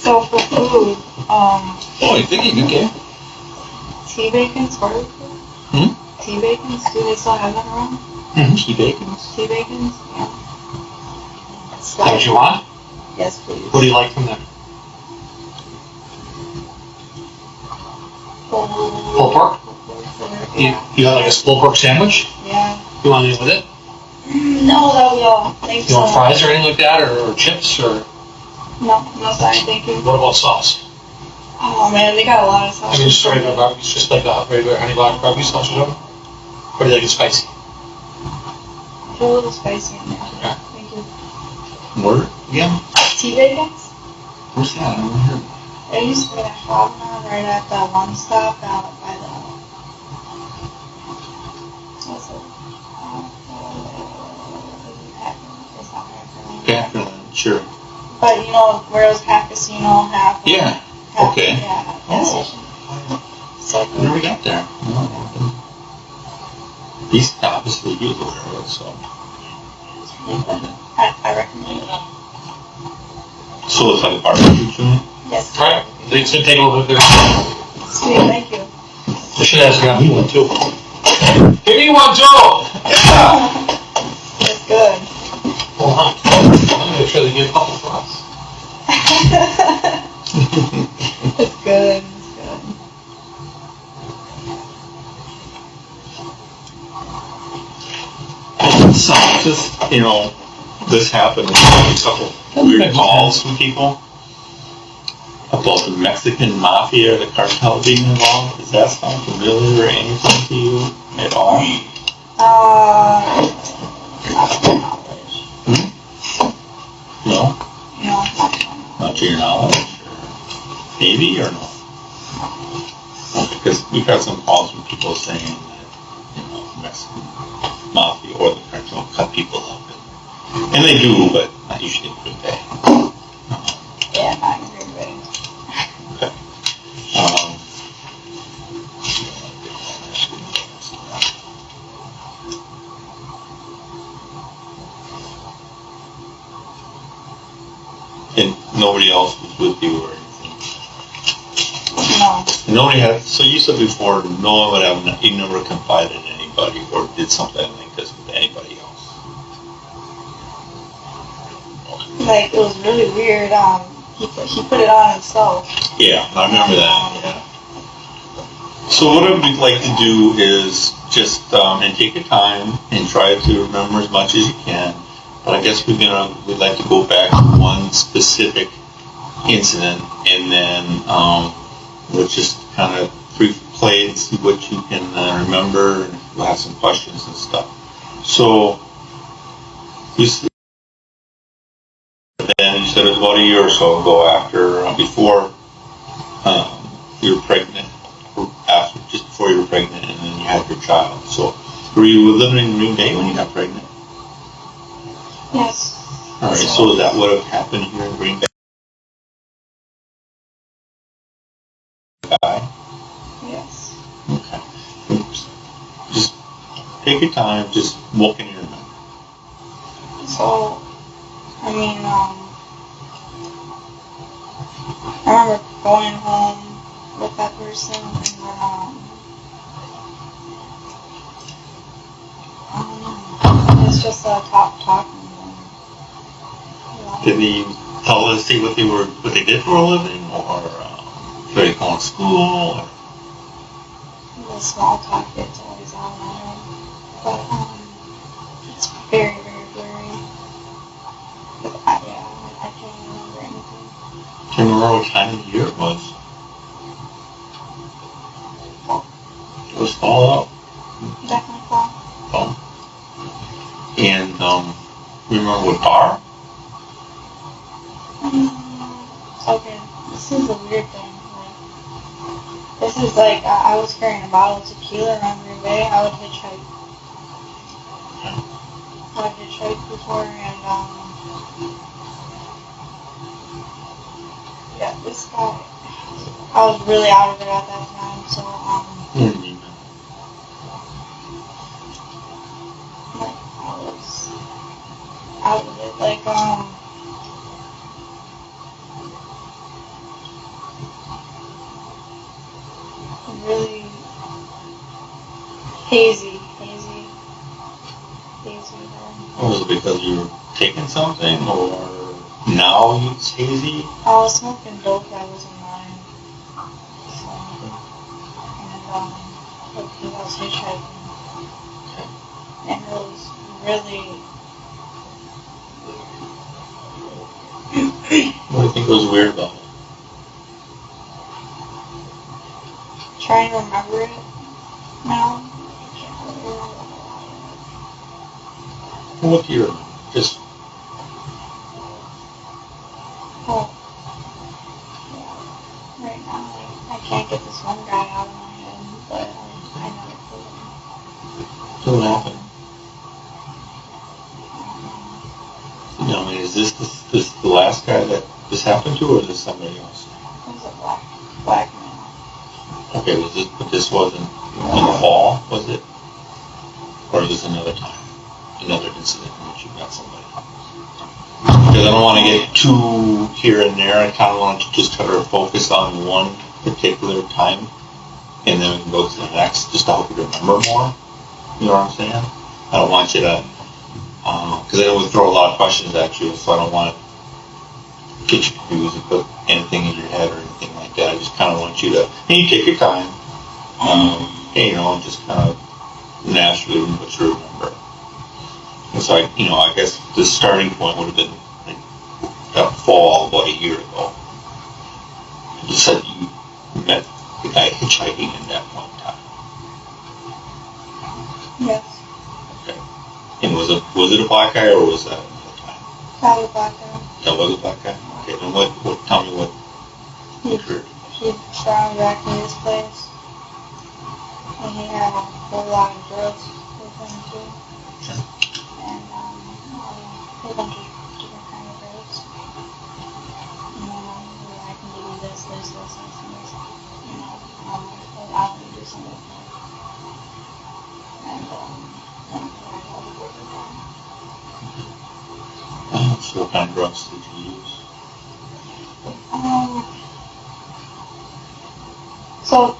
So for food, Oh, you thinking you can? tea bacons, what are they? Tea bacons? Do they still have that around? Tea bacons? Tea bacons? Yeah. Is that what you want? Yes, please. What do you like from them? Pulled pork? Yeah. You got like a pulled pork sandwich? Yeah. You want anything with it? No, that'll be all. Thanks. You want fries or anything like that, or chips, or No, sorry, thank you. what about sauce? Oh man, they got a lot of sauce. I mean, just regular barbecue, just like a regular honey barbecue sauce or something? Or do you like it spicy? Put a little spicy in there. Okay. Thank you. Word? Yeah. Tea bacons? What's that? I don't hear. They used to be at Hogman right at the one stop out by the. What's it? It's not Hackerland. Hackerland, sure. But you know where it was half casino, half. Yeah. Half, Okay. Yeah. So I never got there. He's obviously he was aware of it, so. I recommend it. So it's like a barbecue joint? Yes. Alright, it's gonna take a little bit there. Sweet, thank you. They should have got me one too. Give me one too! Yeah! It's good. Hold on. I'm gonna make sure they get a couple for us. It's good. It's good. So just, this happened. A couple weird calls from people about the Mexican mafia, the cartel being involved. Does that sound familiar or anything to you at all? Not to my knowledge. No? No. Not to your knowledge? Or maybe or no? Because we've had some calls from people saying that, Mexican mafia or the cartel cut people up. And they do, but not usually in a good way. Yeah, not in a good way. Okay. And nobody else was with you or anything? No. Nobody had, so you said before, no one would have, you never confided in anybody or did something like this with anybody else. like, it was really weird. He put it on himself. Yeah, I remember that. Yeah. So what I would like to do is just and take your time and try to remember as much as you can. But I guess we'd like to go back to one specific incident, and then we'll just kind of play and see what you can remember, and we'll have some questions and stuff. So then you said it was about a year or so ago before you were pregnant, just before you were pregnant, and then you had your child. So were you living in Green Bay when you got pregnant? Yes. All right, so that would have happened here in Green Bay? Yes. Okay. Just take your time, just what can you remember? So, I mean, I remember going home with that person, and then, I don't know, it's just talking. Did they tell us, see what they did for a living, or were they going to school? Or? The small talk gets always out of my head, but it's very, very blurry. But I can't remember anything. Do you remember what time of the year it was? It was fall out. Definitely fall. Fall. And remember what bar? Okay, this is a weird thing. This is like, I was carrying a bottle of tequila around Green Bay. I would hitchhike. Before, and yeah, this guy, I was really out of it at that time, so like, I was out of it, like, really hazy. Was it because you were taking something, or now it's hazy? I was smoking dope that wasn't mine. So, and because I was hitchhiking. And it was really weird. What do you think was weird about it? Trying to remember it now. I can't really remember. What do you remember? Just right now, I can't get this one guy out of my head, but I know it. what happened? I mean, is this the last guy that this happened to, or is this somebody else? It was a black man. Okay, but this wasn't in the fall, was it? Or is this another time? Another incident in which you met somebody? Because I don't want to get too here and there. I kind of want to just try to focus on one particular time, and then we can go to the next, just to help you remember more. You know what I'm saying? I don't want you to, because I know we throw a lot of questions at you, so I don't want to get you confused and put anything in your head or anything like that. I just kind of want you to, and you take your time, and, just kind of naturally what you remember. And so I guess the starting point would have been like that fall about a year ago. You said you met the guy hitchhiking at that point in time. Yes. Okay. And was it a black guy, or was that another time? That was a black guy. That was a black guy? Okay, and tell me what occurred. He found back in his place, and he had a whole lot of drugs with him too. Okay. And a whole bunch of different kind of drugs. And then I can give you this, and this. Allow me to do something with that. And I all the work done. So what kind of drugs did you use? So,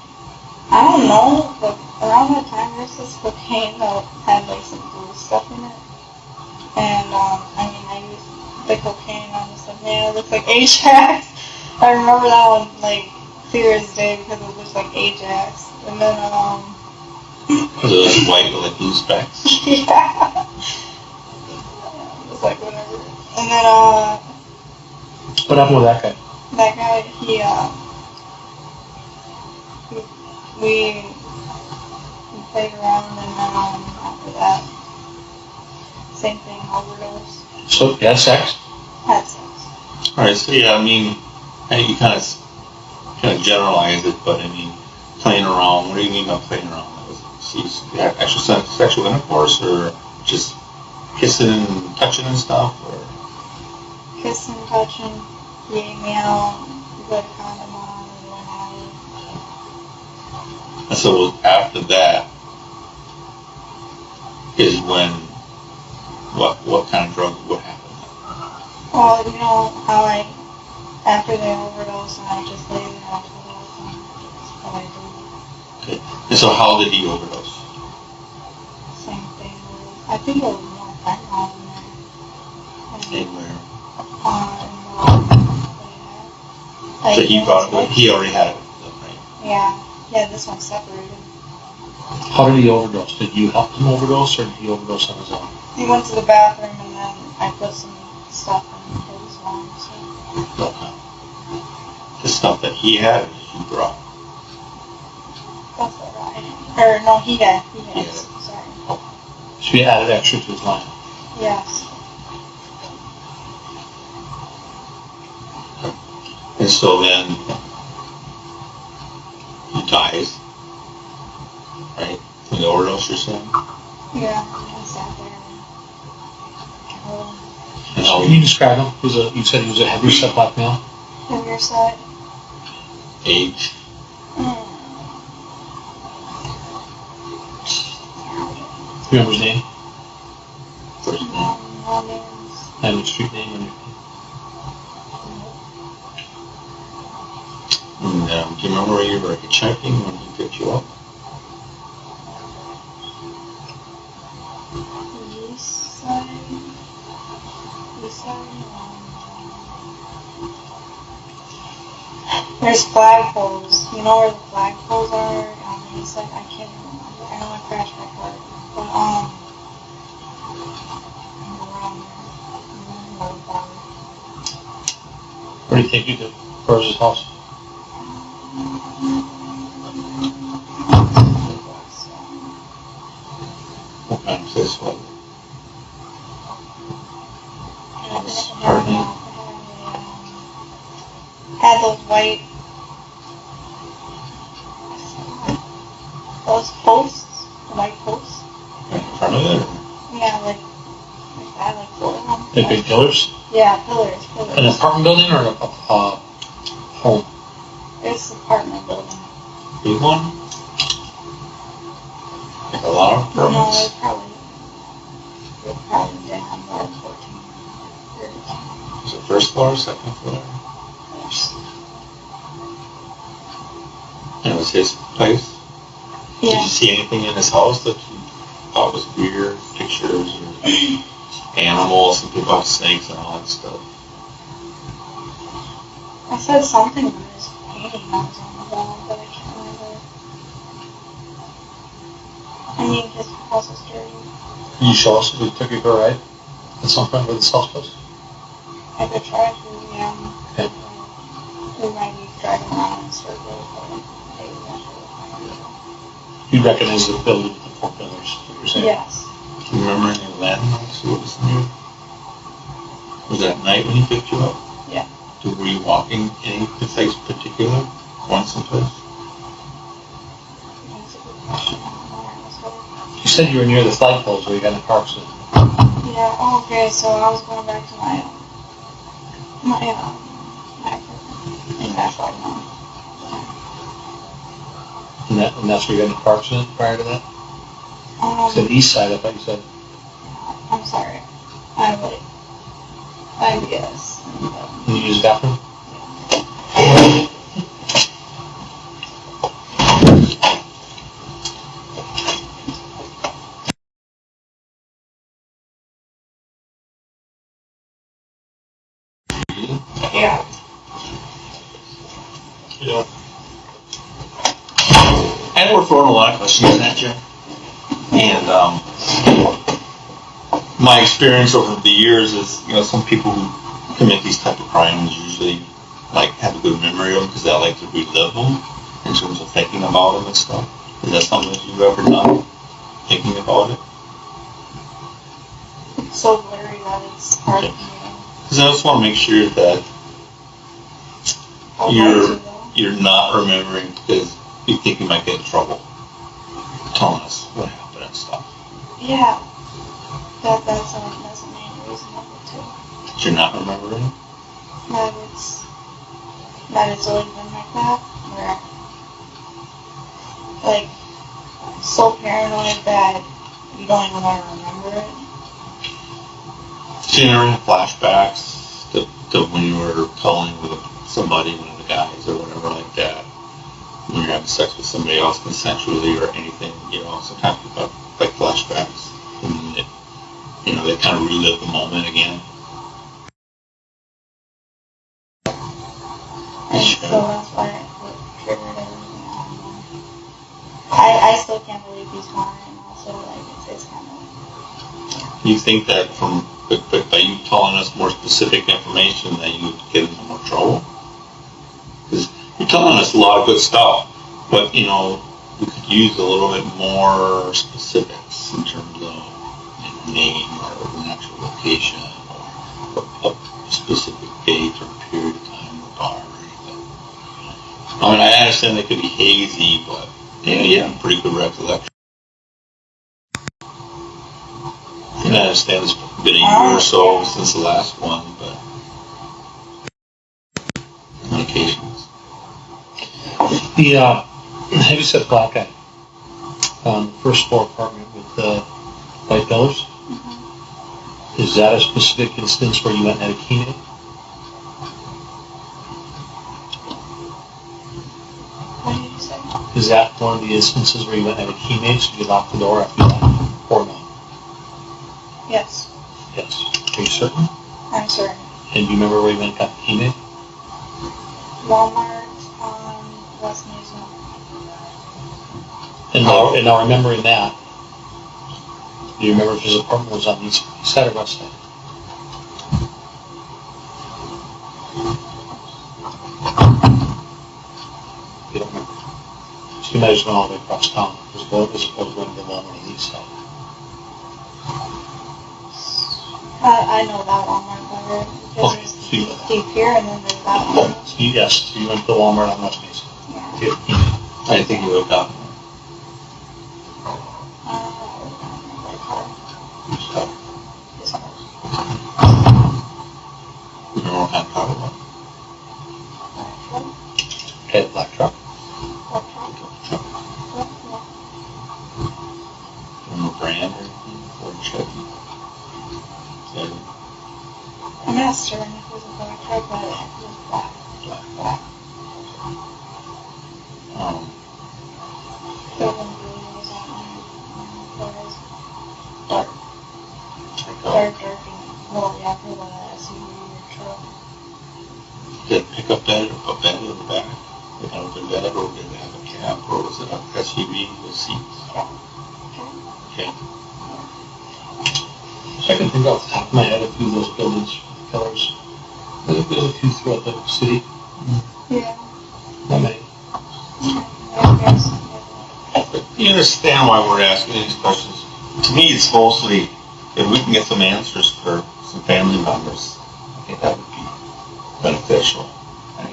I don't know, but around that time there's this cocaine that had like some blue stuff in it. And, I used the cocaine. I was like, man, it looks like Ajax. I remember that one like clear as day because it looks like Ajax. And then Was it like white with like blue specks? yeah. It was like whatever. And then What happened with that guy? that guy we played around and then after that same thing, overdose. So, you had sex? Had sex. Alright, so yeah, I mean, you kind of generalize it, but I mean, playing around, what do you mean by playing around? You had actual sexual intercourse, or just kissing and touching and stuff, or? Kissing, touching, eating me out, we put a condom on, and went at it. And so after that is when, what kind of drug would happen? Well, you know how after they overdose and I just lay there after that, and that's what I do. Okay. And so how did he overdose? Same thing. I think it was more fentanyl in there. Anywhere. Like, So he already had it, right? Yeah, this one's separated. How did he overdose? Did you help him overdose, or did he overdose on his own? He went to the bathroom and then I put some stuff in his lungs. So. Okay. The stuff that he had, he brought. That's alright. Or no, he had. Yeah. Sorry. So you added extra to his line. Yes. And so then he dies, right? From the overdose, you're saying? Yeah, I sat there. And So how can you describe him? You said he was a heavy set black male? Heavier set. age? You remember his name? First name? No names. And his street name and everything? And do you remember where you were hitchhiking when he picked you up? East side. There's flagpoles. You know where the flagpoles are on the east side? I can't remember. I know I crashed my car. But, around there. Where do you think you did? Where was his house? What kind of place was it? Had those posts, the white posts. Right in front of it? Yeah, like that, like 4 of them. The big pillars? Yeah, pillars. An apartment building or a home? It's an apartment building. Big one? Like a lot of No, apartments? it probably didn't have more than 14. Was it first floor, second floor? And it was his place? Did Yeah. you see anything in his house that you thought was weird? Pictures or animals, and people have snakes and all that stuff? I said something about his painting that was on the wall, but I can't remember. I mean, his house was dirty. Can you show us if we took you for a ride at some point where this house was? I could try to, yeah. Okay. We might be driving around in circles, but maybe eventually we'll find it. You recognize the building with the 4 pillars, is what you're saying? Yes. Do you remember any landmarks? What was near? Was that night when he picked you up? Yeah. Were you walking any place particular? Going someplace? That's a good question. I don't know where I was going. You said you were near the flagpoles where you got in the car accident. Yeah, oh, okay, so I was going back to my apartment in Nashville now. And that's where you got in the car accident prior to that? You said east side, I thought you said. I'm sorry. I guess. And you used the bathroom? Yeah. Yeah. And we're throwing a lot of questions at you. And my experience over the years is, you know, some people who commit these type of crimes usually like have a good memory of them because they like to relive them in terms of thinking about them and stuff. Is that something that you've ever done? Thinking about it? So blurry that it's hard Okay. for me. Because I just want to make sure that you're not remembering because you think you might get in trouble telling us what happened and stuff. Yeah. That's a main reason of it too. But you're not remembering? That it's always been like that. Where, like, so paranoid that you don't even want to remember it. So you never had flashbacks to when you were calling with somebody, one of the guys or whatever like that, when you're having sex with somebody else consensually or anything, you know, sometimes people have like flashbacks and it, you know, they kind of relive the moment again. And so that's why it triggered everything. I still can't believe he's gone, and also like it's kind of. You think that but by you telling us more specific information that you would get into more trouble? Because you're telling us a lot of good stuff, but you know, we could use a little bit more specifics in terms of a name or an actual location or a specific date or period of time or bar or anything. I mean, I understand they could be hazy, but yeah, pretty good recollection. And I understand it's been a year or so since the last one, but on occasions. The heavyset black guy on the first floor apartment with the white pillars. Mm-hmm. Is that a specific instance where you went and had a key made? What did you say? Is that one of the instances where you went and had a key made, so you locked the door after you left, or no? Yes. Yes. Are you certain? I'm certain. And do you remember where you went and got the key made? Walmart on West Museum. And now remembering that, do you remember if his apartment was on the east side or west side? You don't remember. So you might have gone all the way across town as opposed to going to the Walmart on the east side. I know that Walmart better because Okay, there's deep here and then there's that one. Yes, so you went to the Walmart on West Mesa. Yeah. To get the key made. I didn't think you would have gotten there. His car. You remember what kind of car it was? Okay, the black truck. What truck? Remember brand or anything? Ford Chevy? I'm not certain if it was a black truck, but it was black. Black. The one blue was on there. It was dark. Dark and, well, yeah, for the SUV or truck. Did it pick up bed or a bed in the back? Like an open bed, or did it have a cab, or was it an SUV with seats? Okay. So I can think off the top of my head a few of those buildings with colors. There's a few throughout the city. Yeah. Not many. I guess. But you understand why we're asking these questions. To me, it's mostly if we can get some answers for some family members. I think that would be beneficial. And,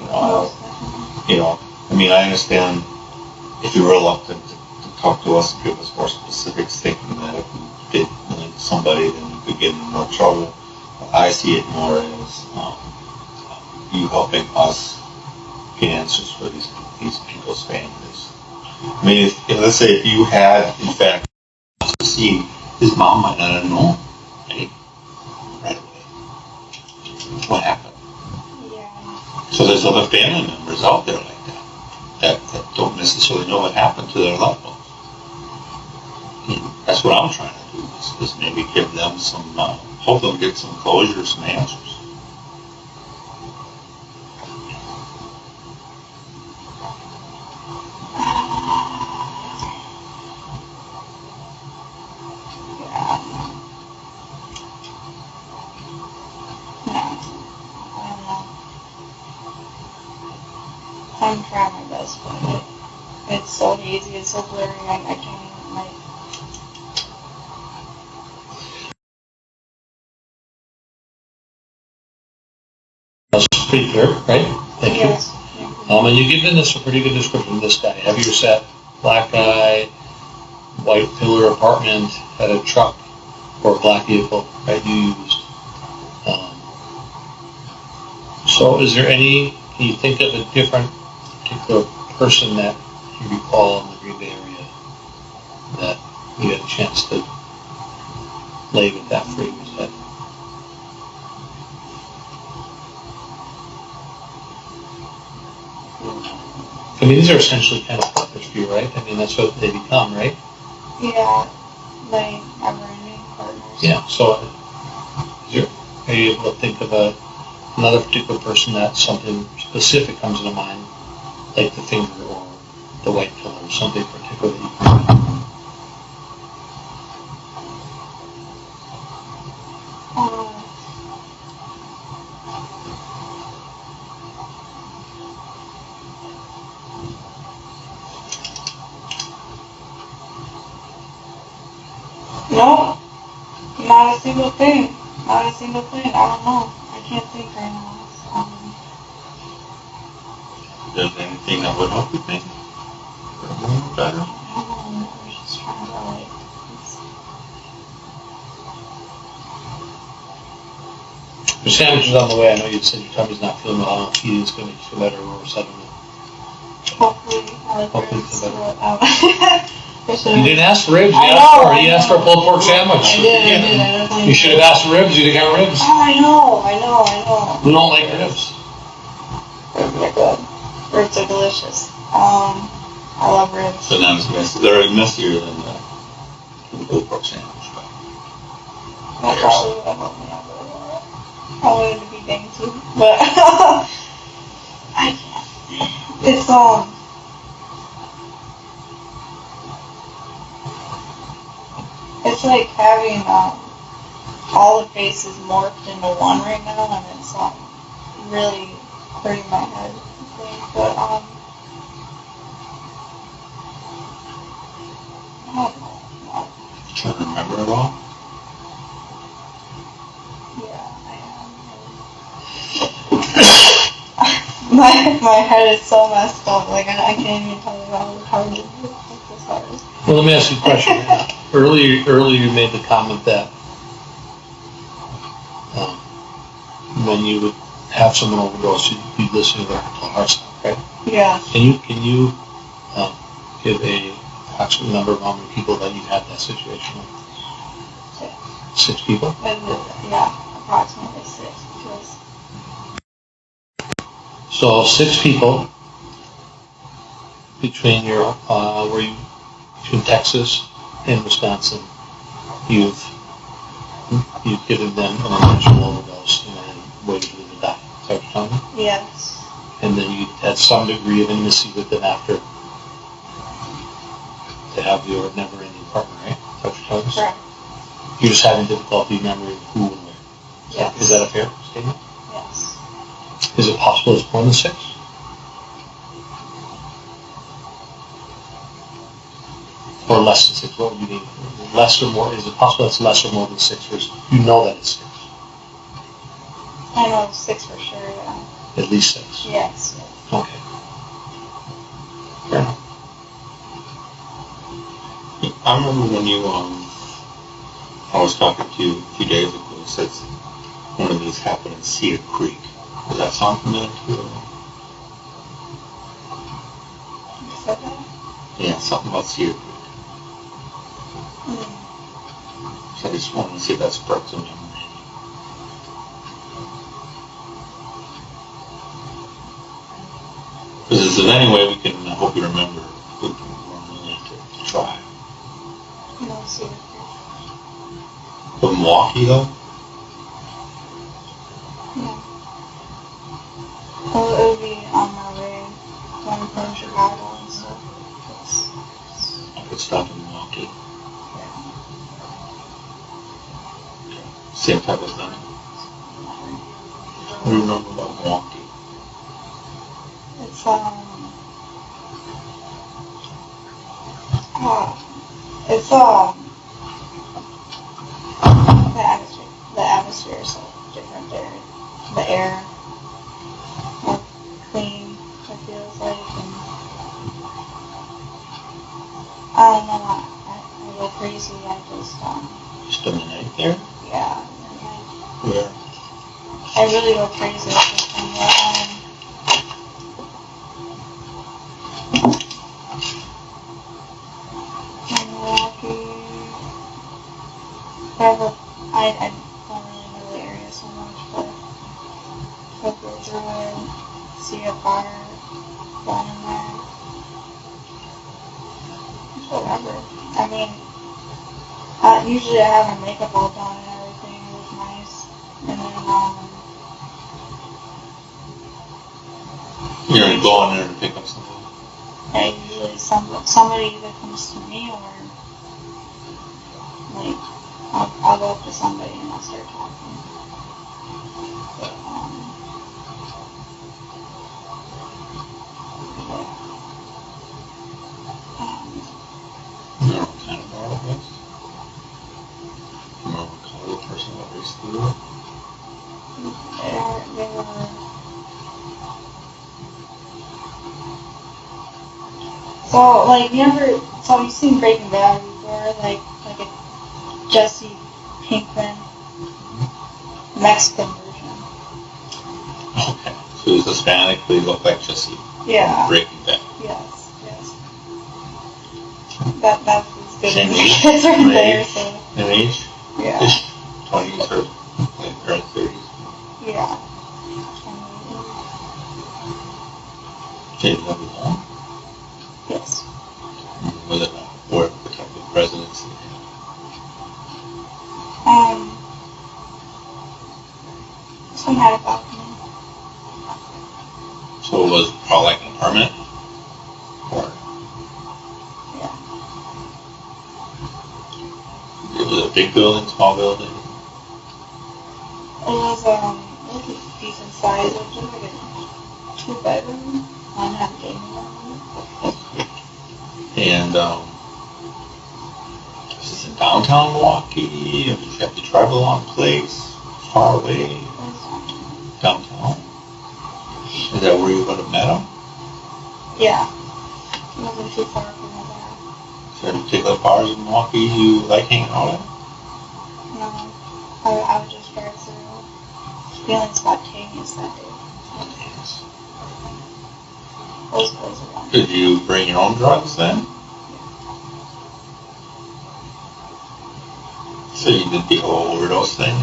I mean, I understand if you're reluctant to talk to us and give us more specifics, thinking that if we did link somebody, then you could get in more trouble. I see it more as you helping us get answers for these people's families. I mean, if let's say if you had, in fact, seen his mom might not have known, right away. What happened? Yeah. So there's other family members out there like that don't necessarily know what happened to their loved ones. And that's what I'm trying to do, is maybe give them some, help them get some closure, some answers. this point. It's so hazy, it's so blurry, I can't even, like... That's pretty clear, right? Thank you. Yes. And you've given this a pretty good description of this guy. Heavier set, black guy, white pillar apartment, had a truck or a black vehicle, right, you used. So is there any, can you think of a different particular person that you recall in the Green Bay area that you had a chance to lay with that free with that? I mean, these are essentially kind of partners for you, right? I mean, that's what they become, right? Yeah, like never-ending partners. Yeah, so are you able to think of another particular person that something specific comes to mind, like the finger or the white pillar or something particular that you can remember? No, not a single thing. Not a single thing. I don't know. I can't think right now. Does anything that would help you think? Better? I'm just trying to like... Your sandwich is on the way. I know you said your tummy's not feeling well. I don't know if eating's going to make you feel better or worse. I don't know. Hopefully, I like Hopefully ribs, feel better. but, You didn't ask for ribs. I know. You asked for a pulled pork sandwich. I did. You should have asked for ribs. You didn't get ribs. Oh, I know. We don't like ribs. Ribs are good. Ribs are delicious. I love ribs. So now it's messy. They're messier than the pulled pork sandwich. That probably would have helped me out a little bit. I wanted to be dainty, but I can't. It's it's like having all the faces morphed into one right now, and it's really hurting my head. I think. But I don't know. Trying to remember it all. Yeah, I am. my head is so messed up. Like I can't even tell you how hard it is. It's this hard. Well, let me ask you a question. Earlier you made the comment that when you would have someone overdose, you'd listen to their heart sound, right? Yeah. Can you give a approximate number of how many people that you had that situation with? 6 people? Yeah, approximately 6. Because So 6 people between your between Texas and Wisconsin, you've given them an intentional overdose and then waited for them to die. Is that what you're telling me? yes. And then you had some degree of intimacy with them after to have your never-ending partner, right? Is that what you're telling us? Correct. You're just having difficulty remembering who and where. Yes. Is that a fair statement? Yes. Is it possible it's more than 6? Or less than 6? What would you mean? Less or more? Is it possible it's less or more than 6? Or you know that it's 6? I know 6 for sure, yeah. At least 6? Yes. Okay. Fair enough. I remember when you, I was talking to you a few days ago, you said one of these happened in Cedar Creek. Does that sound familiar to you? You said that? Yeah, something about Cedar Creek. So I just wanted to see if that sparks a memory. Because if there's any way we can, I hope you remember, we're willing to try. No, Cedar But Milwaukee, though? Yeah. Well, it would be on my way going from Chicago and stuff. I could stop in Milwaukee. Same type of thing. What do you remember about Milwaukee? It's It's the atmosphere is so different there. The air more clean, it feels like, and I don't know, I go crazy. I just You spend the night there? yeah, Where? I really go crazy. In Milwaukee, whatever. I don't really know the area so much, but I'll go through and see a fire going in there. Whatever. I mean, usually I have my makeup all done and everything. It was nice. And then, You're gonna go in there to pick up something? I usually somebody either comes to me or like I'll go up to somebody and I'll start talking. But, You know what kind of bar it was? You know what color the person that race through it? they were so like you've seen Breaking Bad before, like a Jesse Pinkman Mexican version. Okay. So he's Hispanic, but he looked like Jesse. Yeah. Breaking Bad. Yes. That's as good Same as age? it gets right Same there. age? So In age? yeah. Ish. 20s or like early 30s. Yeah. Okay, is that long? Yes. Was it where protected residency? Some had a balcony. So it was probably like an apartment? Or Yeah. it was a big building, small building? It was a decent size. It was just like a 2-bedroom. One had a gaming room. And is this in downtown Milwaukee? Or did you have to drive a long place? Far away? Downtown? Is that where you would have met him? Yeah. It wasn't too far from there. Is there any particular bars in Milwaukee you like hanging out at? No. I would just drive through. Feeling spontaneous that day. Those are wrong. Did you bring your own drugs then? So you did the whole overdose thing?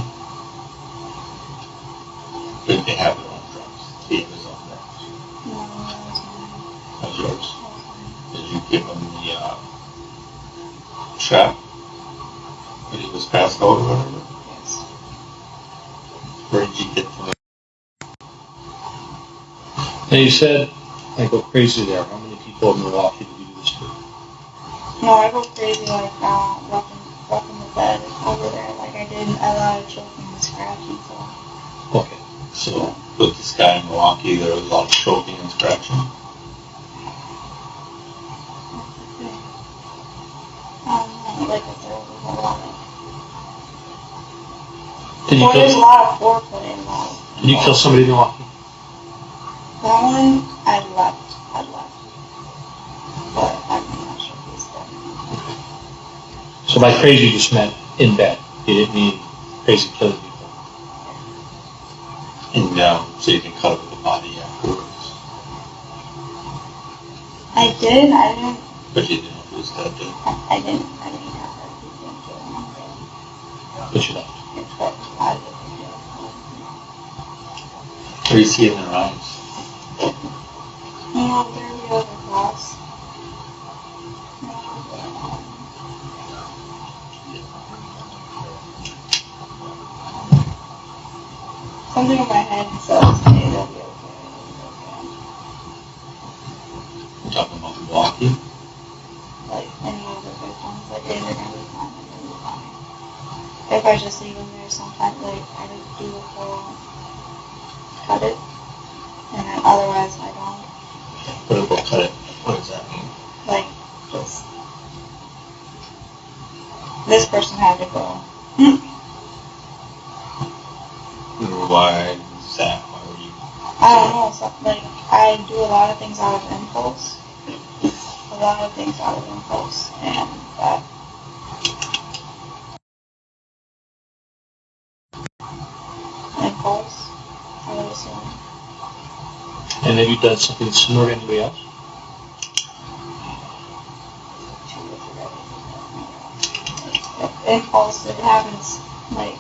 Did they have their own drugs? He had his own drugs. No, that was mine. That was yours. That was mine. Did you give him the shot when he was passed out or whatever? Yes. Where did you get them? Now you said I go crazy there. How many people in Milwaukee did you do this to? No, I go crazy like rocking the bed over there. Like I did a lot of choking and scratching. So. Okay. So with this guy in Milwaukee, there was a lot of choking and scratching. Like I said, there's a lot of. Did you There's a kill? lot of foreplay involved. Did you kill somebody in Milwaukee? That one, I left. But I'm not sure if he's dead. So by crazy you just meant in bed. You didn't mean crazy killing people. And so you can cut up the body afterwards. I did. I didn't. But you didn't know if he was dead, did you? I didn't have her. He didn't kill him. But you left. But I didn't kill him. What do you see in their eyes? No, they're the other boss. Something in my head says, hey, they'll be okay. We're talking about Milwaukee. Like any of the victims, like they're gonna be fine, they're gonna be fine. If I just leave them there sometimes, like I just do the whole cut it, and then otherwise I don't. What about cut it? What does that mean? Like just this person had to go. Why is that? Why were you? I don't know. So, like, I do a lot of things out of impulse. A lot of things out of impulse, and that. Impulse, I would assume. And have you done something similar to anybody else? Impulse, it happens like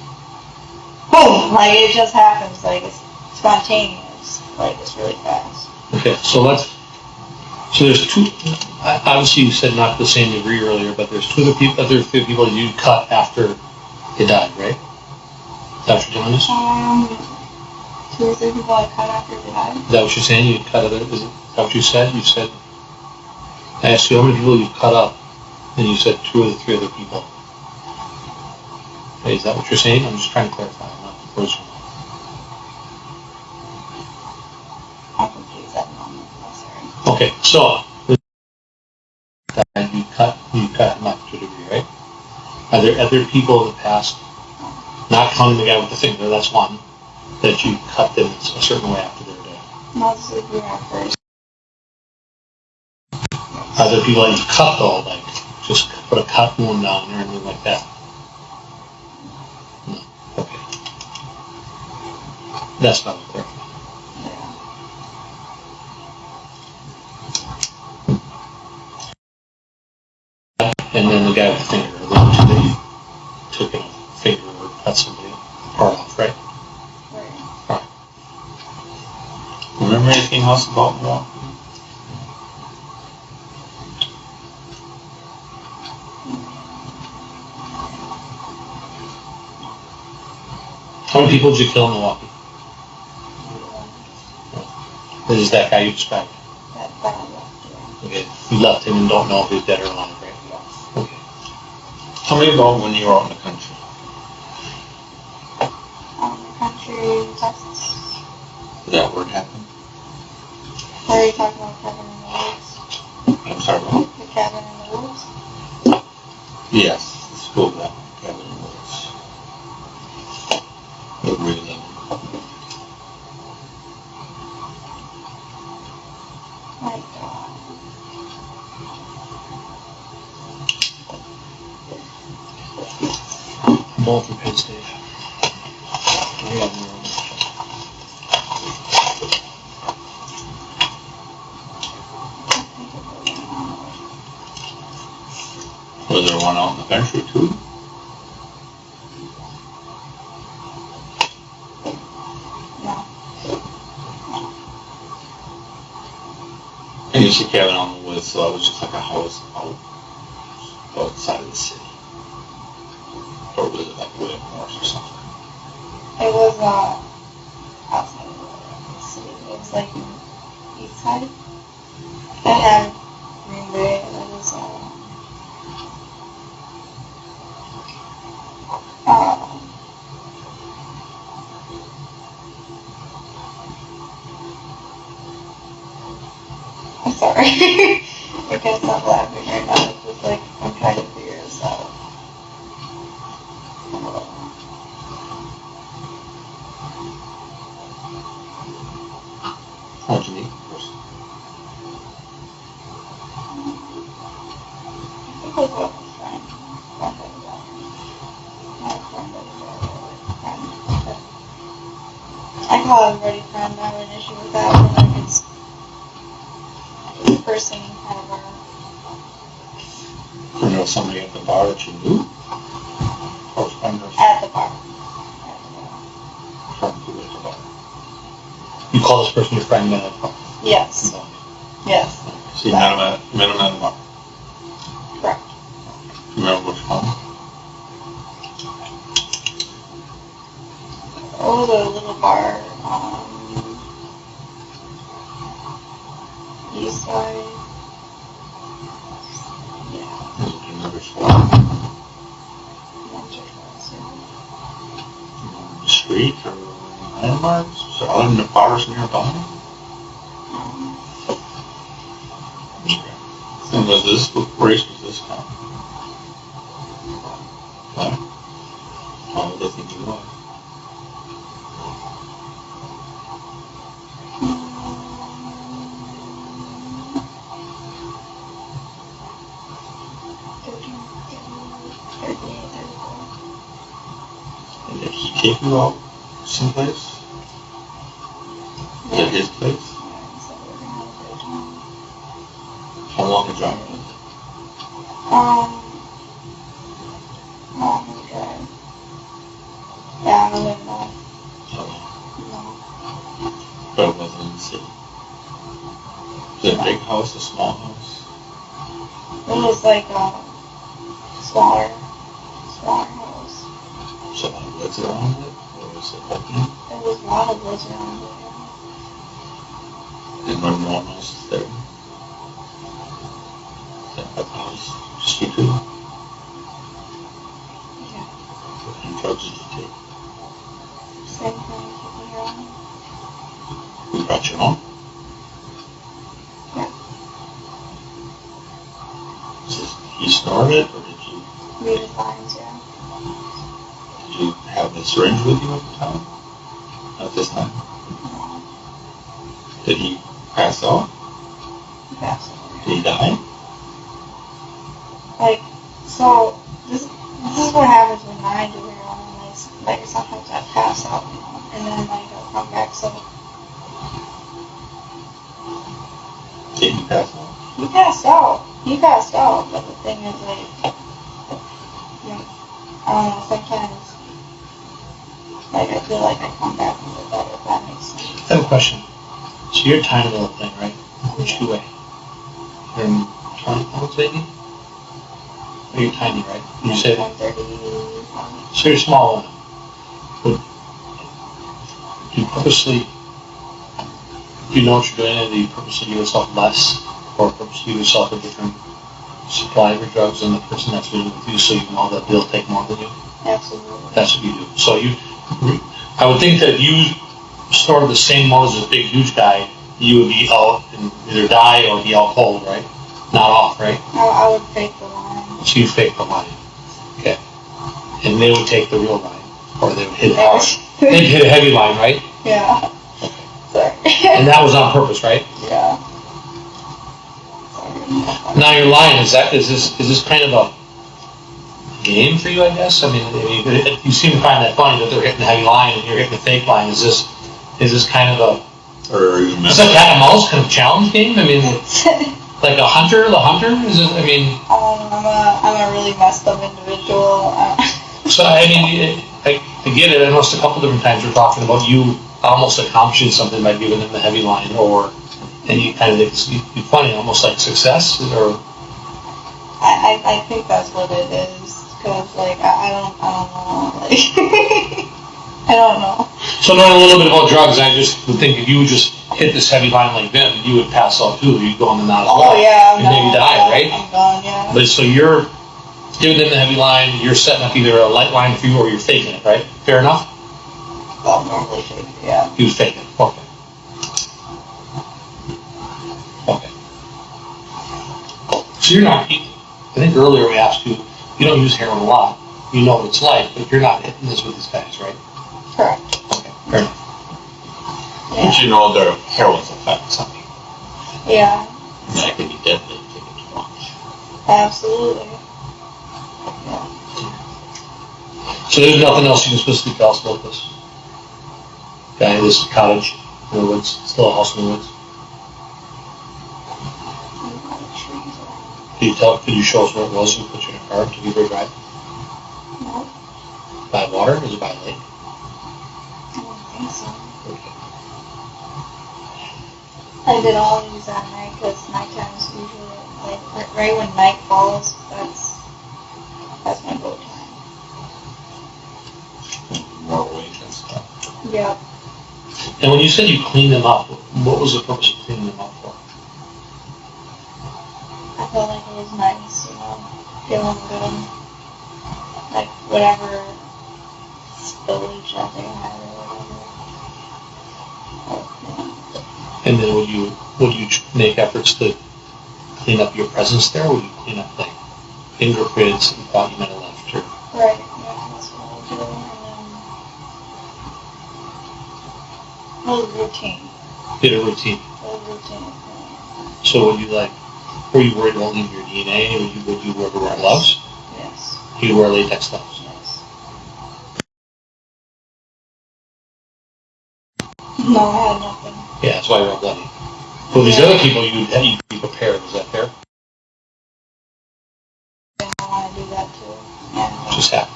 boom, like it just happens, like it's spontaneous, like it's really fast. Okay, so there's two, obviously you said not to the same degree earlier, but there's other three people you cut after they died, right? Is that what you're doing this? 2 or 3 people I cut after they died. Is that what you're saying? You cut other, is that what you said? You said, I asked you how many people you cut up, and you said 2 or 3 other people. Okay, is that what you're saying? I'm just trying to clarify, I'm not the person. I'm confused at the moment, I'm sorry. Okay, so you cut him up to a degree, right? Are there other people in the past, not counting the guy with the finger, that's one, that you cut them a certain way after their death? Mostly we were first. Are there people that you cut though, like just put a cut wound down or anything like that? No. Okay. That's not clear. And then the guy with the finger, the two that you took a finger or cut somebody part off, right? Right. Remember anything else about Milwaukee? How many people did you kill in Milwaukee? This is that guy you described. That I left, yeah. Okay. You left him and don't know if he's dead or alive, right? Okay. Tell me about when you were out in the country. Country, Texas. Is that where it happened? Where are you talking about cabin in the woods? I'm sorry, what? The cabin in the woods? Yes, let's go with that one. Cabin in the woods. What were you living? My God. Both from Penn State. Was there one out in the country too? No. And you said cabin on the woods, so it was just like a house outside of the city. Or was it like way up north or something? It was outside of the city. It was like east side. It had Green Bay. It was I'm sorry. I can't stop laughing right now. It's just like I'm trying to figure this out. How'd you meet the person? I think it was with a friend. Not a friend, but a friend. I call everybody friend. I have an issue with that when like it's the person kind of You know somebody at the bar that you knew? Or friend or at the bar. friend who was at the bar? You call this person your friend, man? Yes. Yes. So you met him at the bar? Correct. You remember which one? Oh, the little bar, east side. Yeah. Do you remember which one? Once or twice, yeah. The street or landmarks? So other than the bars nearby? And was this, what race was this from? Why? How would they think you was? And did he take you out someplace? At his place? How long a drive was it? Long drive. Yeah, I don't even know. How long? No. But it wasn't in the city. Was it a big house, a small house? It was like a smaller house. So a lot of woods around it? Or was it open? There was a lot of woods around it. And when no one else is there? That house, just you two? Yeah. What kind of drugs did you take? Same thing, keeping her on. You brought your own? Yeah. He snorted, or did you? Read his lines, yeah. Did you have the syringe with you at the time? At this time? No. Did he pass out? He passed away. Did he die? Like, so, this is what happens when I do heroin. Like sometimes I pass out, you know, and then like I'll come back, so. Did he pass out? He passed out, but the thing is, like, you know, I don't know, sometimes, like, I feel like I come back a little better, if that makes sense. I have a question. So you're a tiny little thing, right? How much do you weigh? You're 20 pounds, maybe? Or you're tiny, right? You say 130. so you're small enough. But do you purposely, do you know what you're doing, and do you purposely give yourself less, or purposely give yourself a different supply of your drugs than the person that's been with you, so you know that they'll take more than you? Absolutely. That's what you do. So I would think that if you snorted the same amount as a big, huge guy, you would be out and either die or be out cold, right? Not off, right? I would fake the line. So you fake the line. Okay. And they would take the real line. Or they would hit it hard. They'd hit a heavy line, right? Yeah. Sorry. And that was on purpose, right? Yeah. Now you're lying. Is this kind of a game for you, I guess? I mean, you seem to find that funny that they're hitting the heavy line and you're hitting the fake line. Is this kind of a... Or are you is it a cat and mouse kind of challenge game? I mean, like the hunter? Is it, I mean... I'm a really messed up individual. So, I mean, I get it. I noticed a couple different times you're talking about you almost accomplishing something by giving them the heavy line, and you kind of, it's funny, almost like success, or... I think that's what it is, because, like, I don't know, like... I don't know. So knowing a little bit about drugs, I just would think if you would just hit this heavy line like them, you would pass out too. You'd go on the knot as well. Oh, yeah. And maybe die, right? I'm done, yeah. But so you're giving them the heavy line, you're setting up either a light line for you or you're faking it, right? Fair enough? Well, normally fake it, yeah. You would fake it. Okay. Okay. So you're not, I think earlier we asked you, you don't use heroin a lot. You know what it's like, but you're not hitting this with these guys, right? Correct. Okay, fair enough. Yeah. But you know their heroin's effect some people. Yeah. That can be deadly if you take it too much. Absolutely. Yeah. So there's nothing else you can specifically tell us about this guy, this cottage in the woods, still a house in the woods. Could you show us where it was and put you in a car to give her a drive? No. By water? Is it by a lake? I don't think so. Okay. I did all these at night because nighttime is usually like right when night falls. That's my go time. More awake and stuff. Yep. And when you said you cleaned them up, what was the purpose of cleaning them up for? I felt like it was nice, you know, feeling good, like whatever spillage that they had or whatever. And then would you make efforts to clean up your presence there, or would you clean up like fingerprints that you thought you might have left? Or Right, yeah, that's what I'll do, and then, little routine. Did a routine. Little routine. So were you worried about leaving your DNA, or would you ever wear gloves? Yes. You wear latex gloves? Yes. No, I had nothing. Yeah, that's why you're all bloody. Well, these other people, you'd be prepared, is that fair? And I want to do that too. And Just happen.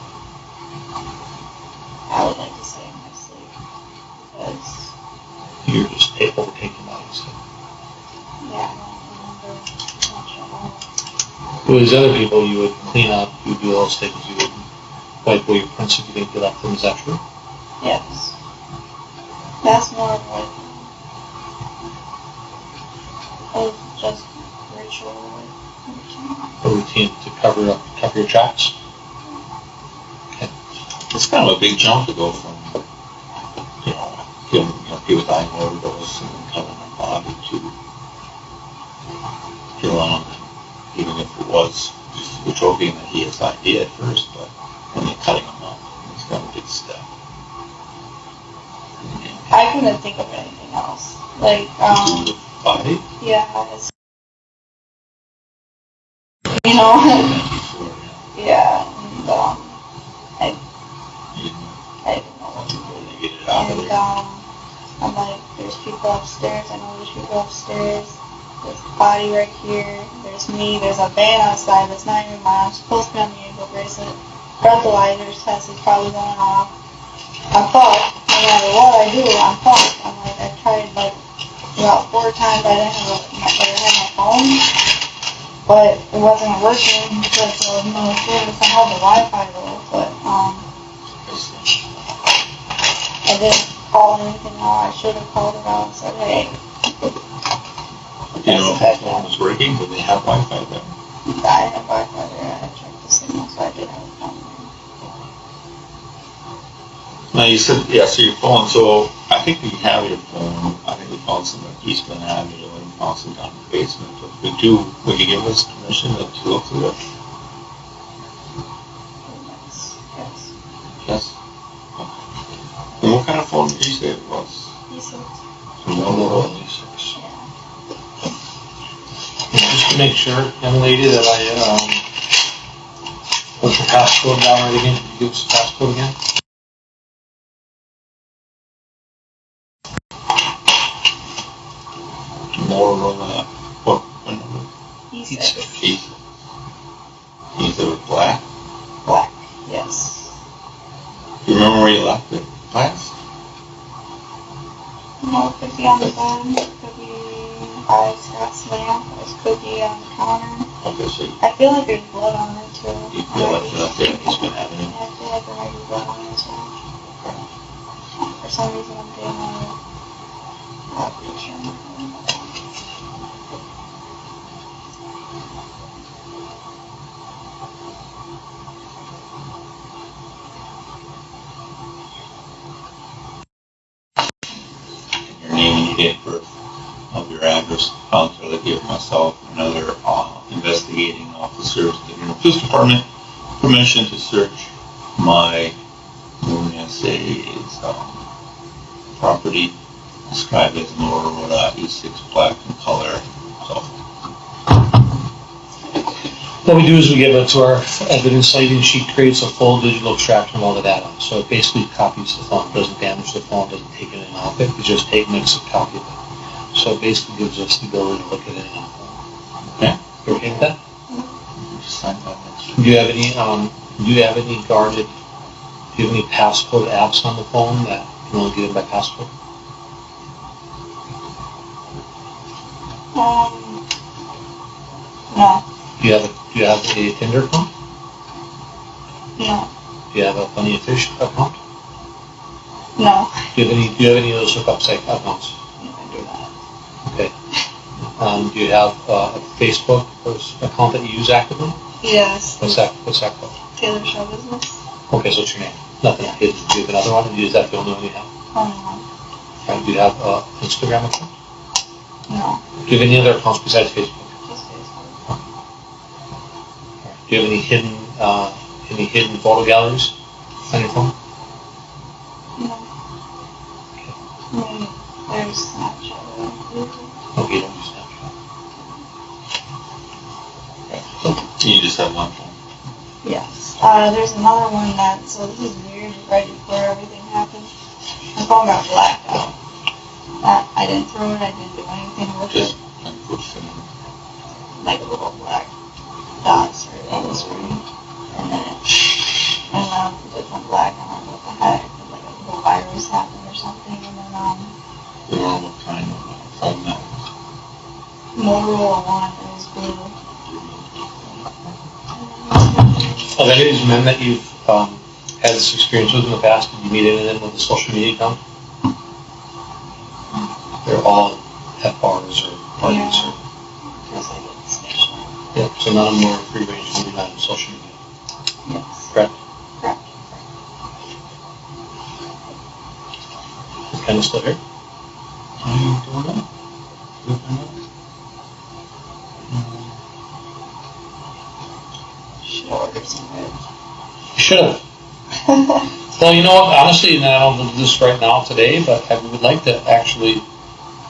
I would like to say in my sleep, because, You're just overtaken by these things. yeah, I don't remember much at all. Well, these other people, you would clean up, you would do all those things, you would wipe away your prints if you think you left them, is that true? Yes. That's more of like just ritual, like, routine. A routine to cover your tracks? Okay. It's kind of a big jump to go from, killing, people dying of overdose and then covering their body to killing them, even if it was just the choking that he has idea at first, but when you're cutting them up, it's kind of a big step. I couldn't think of anything else. Like, Body? yeah, it's, yeah, and, I didn't know what to do. Get it out of And, there. I'm like, there's people upstairs, I know there's people upstairs, there's a body right here, there's me, there's a van outside that's not even mine, I'm supposed to be on the ankle bracelet, breathalyzer's test is probably going off, I'm fucked, no matter what I do, I'm fucked. I'm like, I tried like about 4 times, I had my phone, but it wasn't working because there was no service. I had the Wi-Fi though, but I didn't call anything out. I should have called it out and said, hey. Do you know if that phone was working? Did they have Wi-Fi there? I had Wi-Fi there. I checked the signal, so I did have a phone there. Now you said, so your phone, so I think we have your phone. I think we found some at East Glen Avenue and we found some down in the basement. But would you give us permission to look through it? Yes. Yes? Okay. And what kind of phone did you say it was? E6. Motorola E6. Yeah. Just to make sure, young lady, that I put your passcode down right again. Can you give us the passcode again? Motorola, what number? E6. E6. You said it was black? Black. Yes. Do you remember where you left it last? No, it could be on the bed. It could be by Scott's lamp. It could be on the counter. Okay, so I feel like there's blood on it too. you feel like you left it at East Glen Avenue? Yeah, I feel like there might be blood on it too. For some reason I'm getting a picture. Your name and your date of birth of your address, I'll give myself and other investigating officers of the Greenville Police Department permission to search my property described as Motorola E6 black in color. So, What we do is we give it to our evidence citing sheet, creates a full digital extraction of all the data. So it basically copies the phone, doesn't damage the phone, doesn't take anything off it, it just makes a copy of it. So it basically gives us the ability to look at anything on the phone. okay. You okay with that? Just sign that next Do you have any guarded, do you have any passcode apps on the phone that you can only get in by passcode? No. Do you have a Tinder account? No. Do you have a Funny Fish account? No. Do you have any of those hookup site accounts? I do that. Okay. Do you have a Facebook account that you use actively? Yes. What's that called? Taylor Schabusiness. Okay, so what's your name? Nothing. Do you have another one? Is that the only one you have? Only one. Right. Do you have an Instagram account? No. Do you have any other accounts besides Facebook? Just Facebook. Do you have any hidden any hidden photo galleries on your phone? No. There's Snapchat. Okay, you don't use Snapchat. You just have one phone. Yes. There's another one that, so this is weird, right before everything happened. My phone got blacked out. I didn't throw it, I didn't do anything with Just it. pushing. Like little black dots right on the screen. And then it went black, and I don't know what the heck, like a little virus happened or something, and then, The normal kind of phone that Motorola one, it was blue. Of any of these men that you've had this experience with in the past, did you meet any of them with a social media account? They're all at bars or parties or... Because I get snitched on. Yeah, so none of them were free range moving on social media. Yes. Correct? Correct. Is Ken still here? I don't know. Should order some food. You should have. Well, you know what, honestly, and I don't do this right now today, but I would like to actually,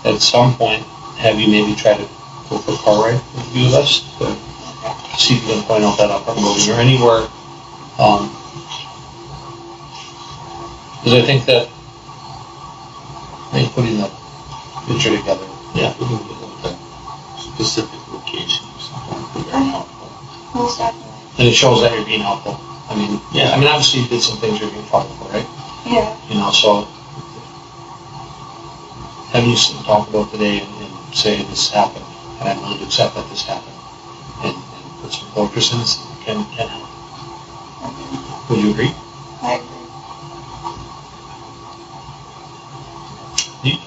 at some point, have you maybe try to go for a car ride with a few of us to see if you can point out that apartment building or anywhere. Because I think that maybe putting the picture together. Yeah, we can get like a specific location or something. Very helpful. Most definitely. And it shows that you're being helpful. I mean, Yeah. I mean, obviously you did some things you're being trouble for, right? Yeah. You know, so having you sit and talk about today and say this happened, and I'm willing to accept that this happened, and put some focus in this can help. Would you agree? I agree.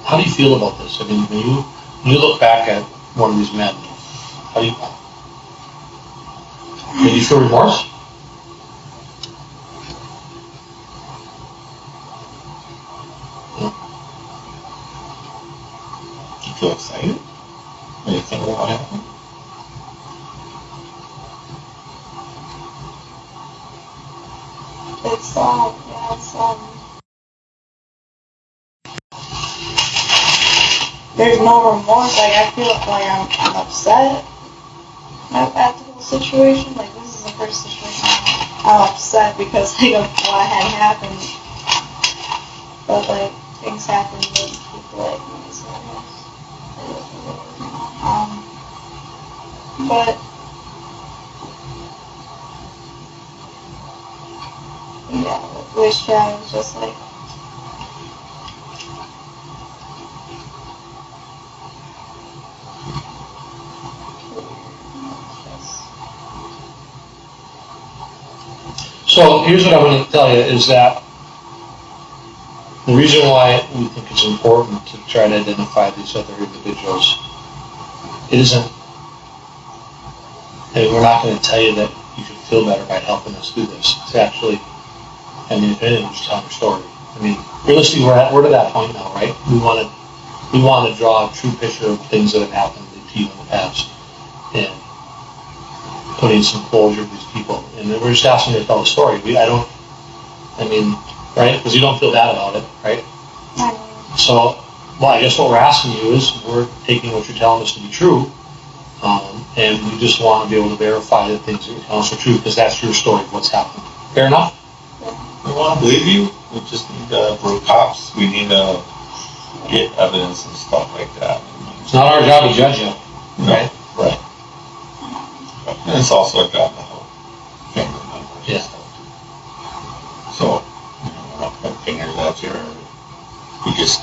How do you feel about this? I mean, when you look back at one of these men, how do you feel remorse? Do you feel excited when you think about what happened? It's, there's no remorse. Like, I feel like I'm upset at the whole situation. Like, this is the first situation I'm upset because, like, of what had happened. But, like, things happen to people like me, so I guess it is what it is, you know. But, yeah, wish I was just, like, So here's what I'm going to tell you is that the reason why we think it's important to try to identify these other individuals, it isn't, I mean, we're not going to tell you that you should feel better by helping us do this. It's actually, I mean, if anything, just telling your story. I mean, realistically, we're to that point now, right? We want to draw a true picture of things that have happened to you in the past and putting some closure to these people. And we're just asking you to tell the story. Right? Because you don't feel bad about it, right? So, well, I guess what we're asking you is we're taking what you're telling us to be true, and we just want to be able to verify that things that you're telling us are true because that's your story of what's happened. Fair enough? We want to believe you. We just need we're cops. We need to get evidence and stuff like that. It's not our job to judge you, right? Right. And it's also our job to help family members. Yeah. So, we're not putting fingers at you. We just,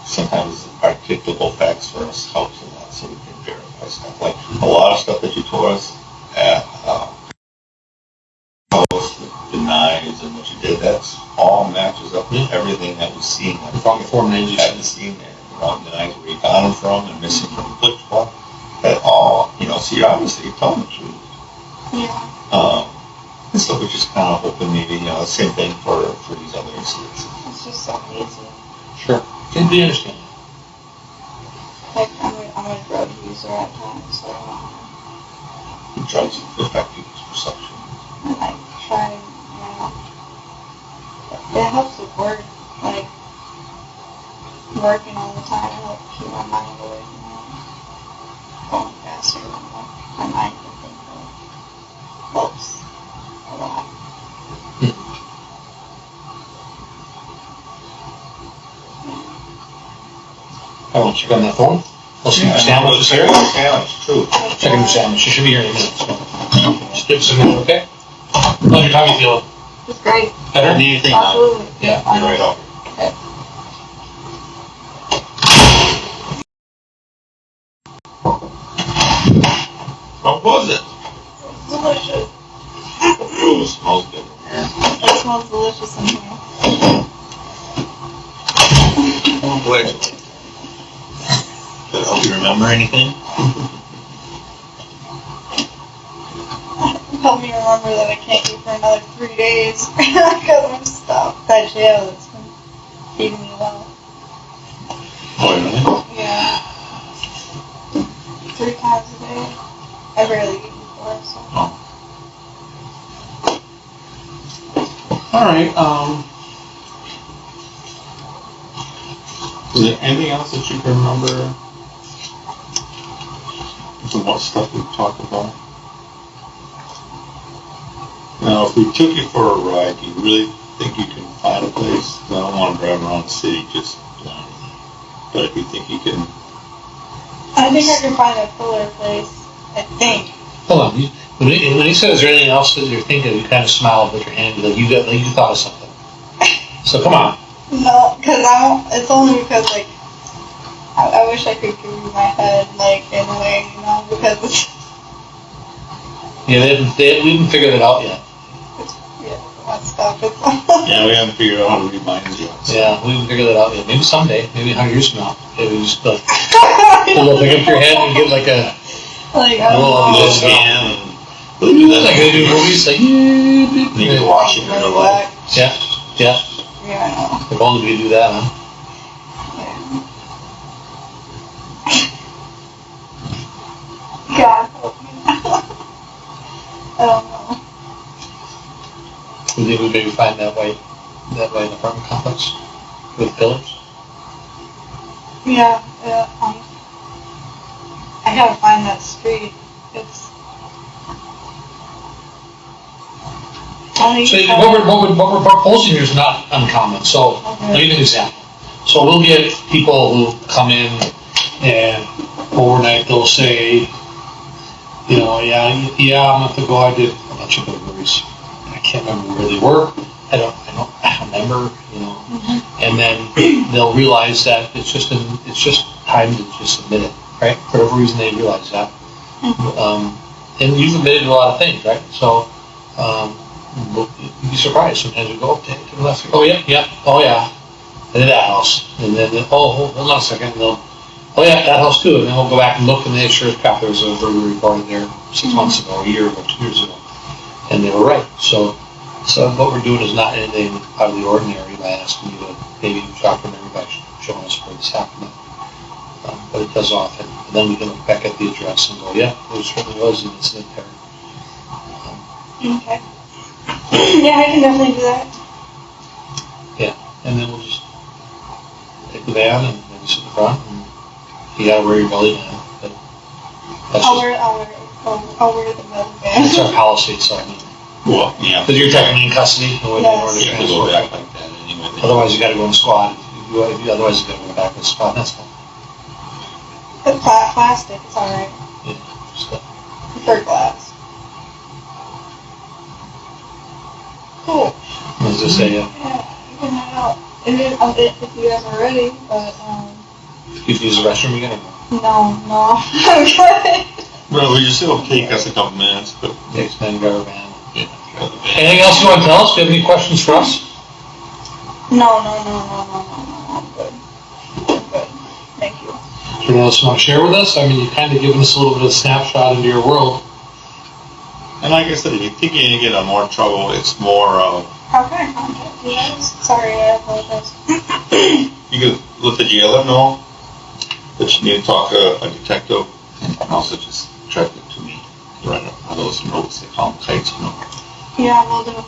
sometimes articulable facts for us helps a lot so we can verify stuff. Like a lot of stuff that you told us at the knives and what you did, that's all matches up with everything that was seen. Like From the four names you hadn't seen there. The knives where you got them from and missing from the flip flop. That all, so you're obviously telling the truth. yeah. And so we're just kind of hoping maybe, the same thing for these other incidents. It's just so easy. Sure. Can we understand? Like, I'm a drug user at times, so, Drugs affect people's perception. helps with work, like working all the time. It helps keep my mind away from it. Going faster than what my mind can think of. Helps a lot. I want to check on that phone. Let's see if Sandwich is here. Check on Sandwich. She should be here in a minute. So. Just give us a minute, okay? How's your tummy feeling? It's great. Better? Anything? Absolutely. Yeah. You're right off. Okay. What was it? It's delicious. Ooh, it smells good. It smells delicious in here. Oh, boy. Do you remember anything? Help me remember that I can't eat for another 3 days because I'm stuffed. That jail has been feeding me well. Oh, really? Yeah. 3 times a day. I barely eat before, so. Oh. Alright, is there anything else that you can remember? From what stuff we've talked about? Now, if we took you for a ride, do you really think you can find a place? I don't want to drive around the city just blindly. But if you think you can... I think I can find a cooler place. I think. Hold on. When he said, is there anything else that you're thinking, you kind of smiled with your hand, like you thought of something. So come on. No, because it's only because, like, I wish I could give you my head, like, in a way, you know, because it's... Yeah, we haven't figured it out yet. Yeah, my stuff. It's Yeah, we haven't figured out how to read minds yet. So. Yeah, we haven't figured that out yet. Maybe someday, maybe 100 years from now. Maybe we just like, pull the thing up your head and get like a... like, I Oh, don't know. Little scan and... Like they do movies, like... You can watch it in real life. Yeah, yeah. Yeah, I know. If only we could do that, huh? God help me. I don't know. We think we maybe find that way in the apartment complex with pillars. Yeah, I gotta find that street. It's only So what we're proposing here is not uncommon. So let me give you an example. So we'll get people who come in and overnight they'll say, you know, yeah, I'm gonna have to go. I did a bunch of burglaries. I can't remember where they were. I don't remember, you know. Mm-hmm. And then they'll realize that it's just time to just admit it, right? For whatever reason they realize that. Mm-hmm. And you've admitted a lot of things, right? So you'd be surprised. Sometimes we go, to the left, oh yeah, oh yeah, and then that house, and then hold on a second, and they'll, oh yeah, that house too, and then we'll go back and look, and then sure as crap, there was a burglary reported there 6 months ago, a year ago, 2 years ago, and they were right. So what we're doing is not anything out of the ordinary by asking you to maybe jog your memory by showing us where this happened. But it does often. And then we can look back at the address and go, yeah, there certainly was an incident there. Okay. Yeah, I can definitely do that. Yeah, and then we'll just take the van and maybe sit in the front, and you gotta wear your belly band. But that's I'll wear the belly band. that's our policy, so I mean. Well, yeah. Because you're technically in custody, and we don't order You have to go back like that anyway. Otherwise, you gotta go in the squad. Otherwise, you gotta go back in the squad. That's fine. It's plastic, it's alright. Yeah, just that. For glass. Cool. What does it say? Yeah, you can head out. If you guys are ready, but, You can use the restroom again? no, I'm good. Well, we just it'll take us a couple minutes, but Takes then go van. yeah. Anything else you want to tell us? Do you have any questions for us? No, I'm good. I'm good. Thank you. Anything else you want to share with us? I mean, you've kind of given us a little bit of a snapshot into your world. And like I said, if you think you're gonna get in more trouble, it's more of How can I contact you guys? Sorry, I apologize. you can let the jailer know that you need to talk to a detective, and also just direct it to me. Write up those notes, they call them kites, you know. Yeah, we'll do.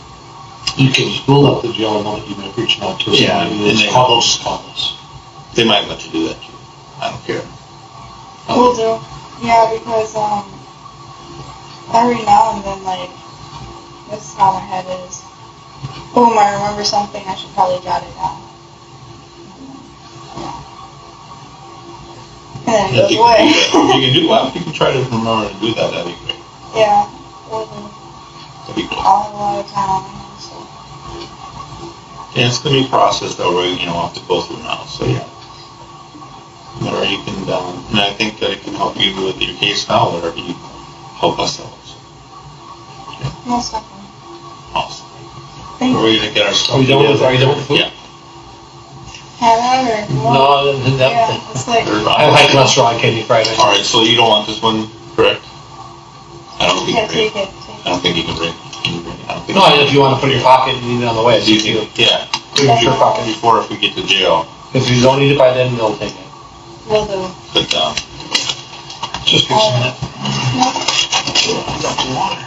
You can just build up the jail and know that you've been reaching out to us. Yeah, And and they- they'll just call us. They might let you do that too. I don't care. Will do. Yeah, because every now and then, like, this is how my head is. Boom, I remember something, I should probably jot it down. And then it If goes you away. can do well, if you can try to remember to do that, that'd be great. Yeah, will do. That'd be great. I'll have a lot of time, so. Yeah, it's gonna be a process that we're, have to go through now, so yeah. Whatever you can, and I think that it can help you with your case now, whatever you help us out. Most definitely. Awesome. Thank We're you. gonna get our stuff Are you done with together. the food? Yeah. Have that or what? No, Yeah, it's like, I have high cholesterol, I can't eat fried rice. Alright, so you don't want this one, correct? I don't think yeah, you bring take it. it. I don't think you can bring it. Can you bring it? I don't think No, if you want to put it in your pocket and eat it on the way, it's you easy. can, yeah. Put it in your pocket. Before if we get to jail, If you don't eat it by then, they'll take it. Will do. but, Just give us a minute. No. water.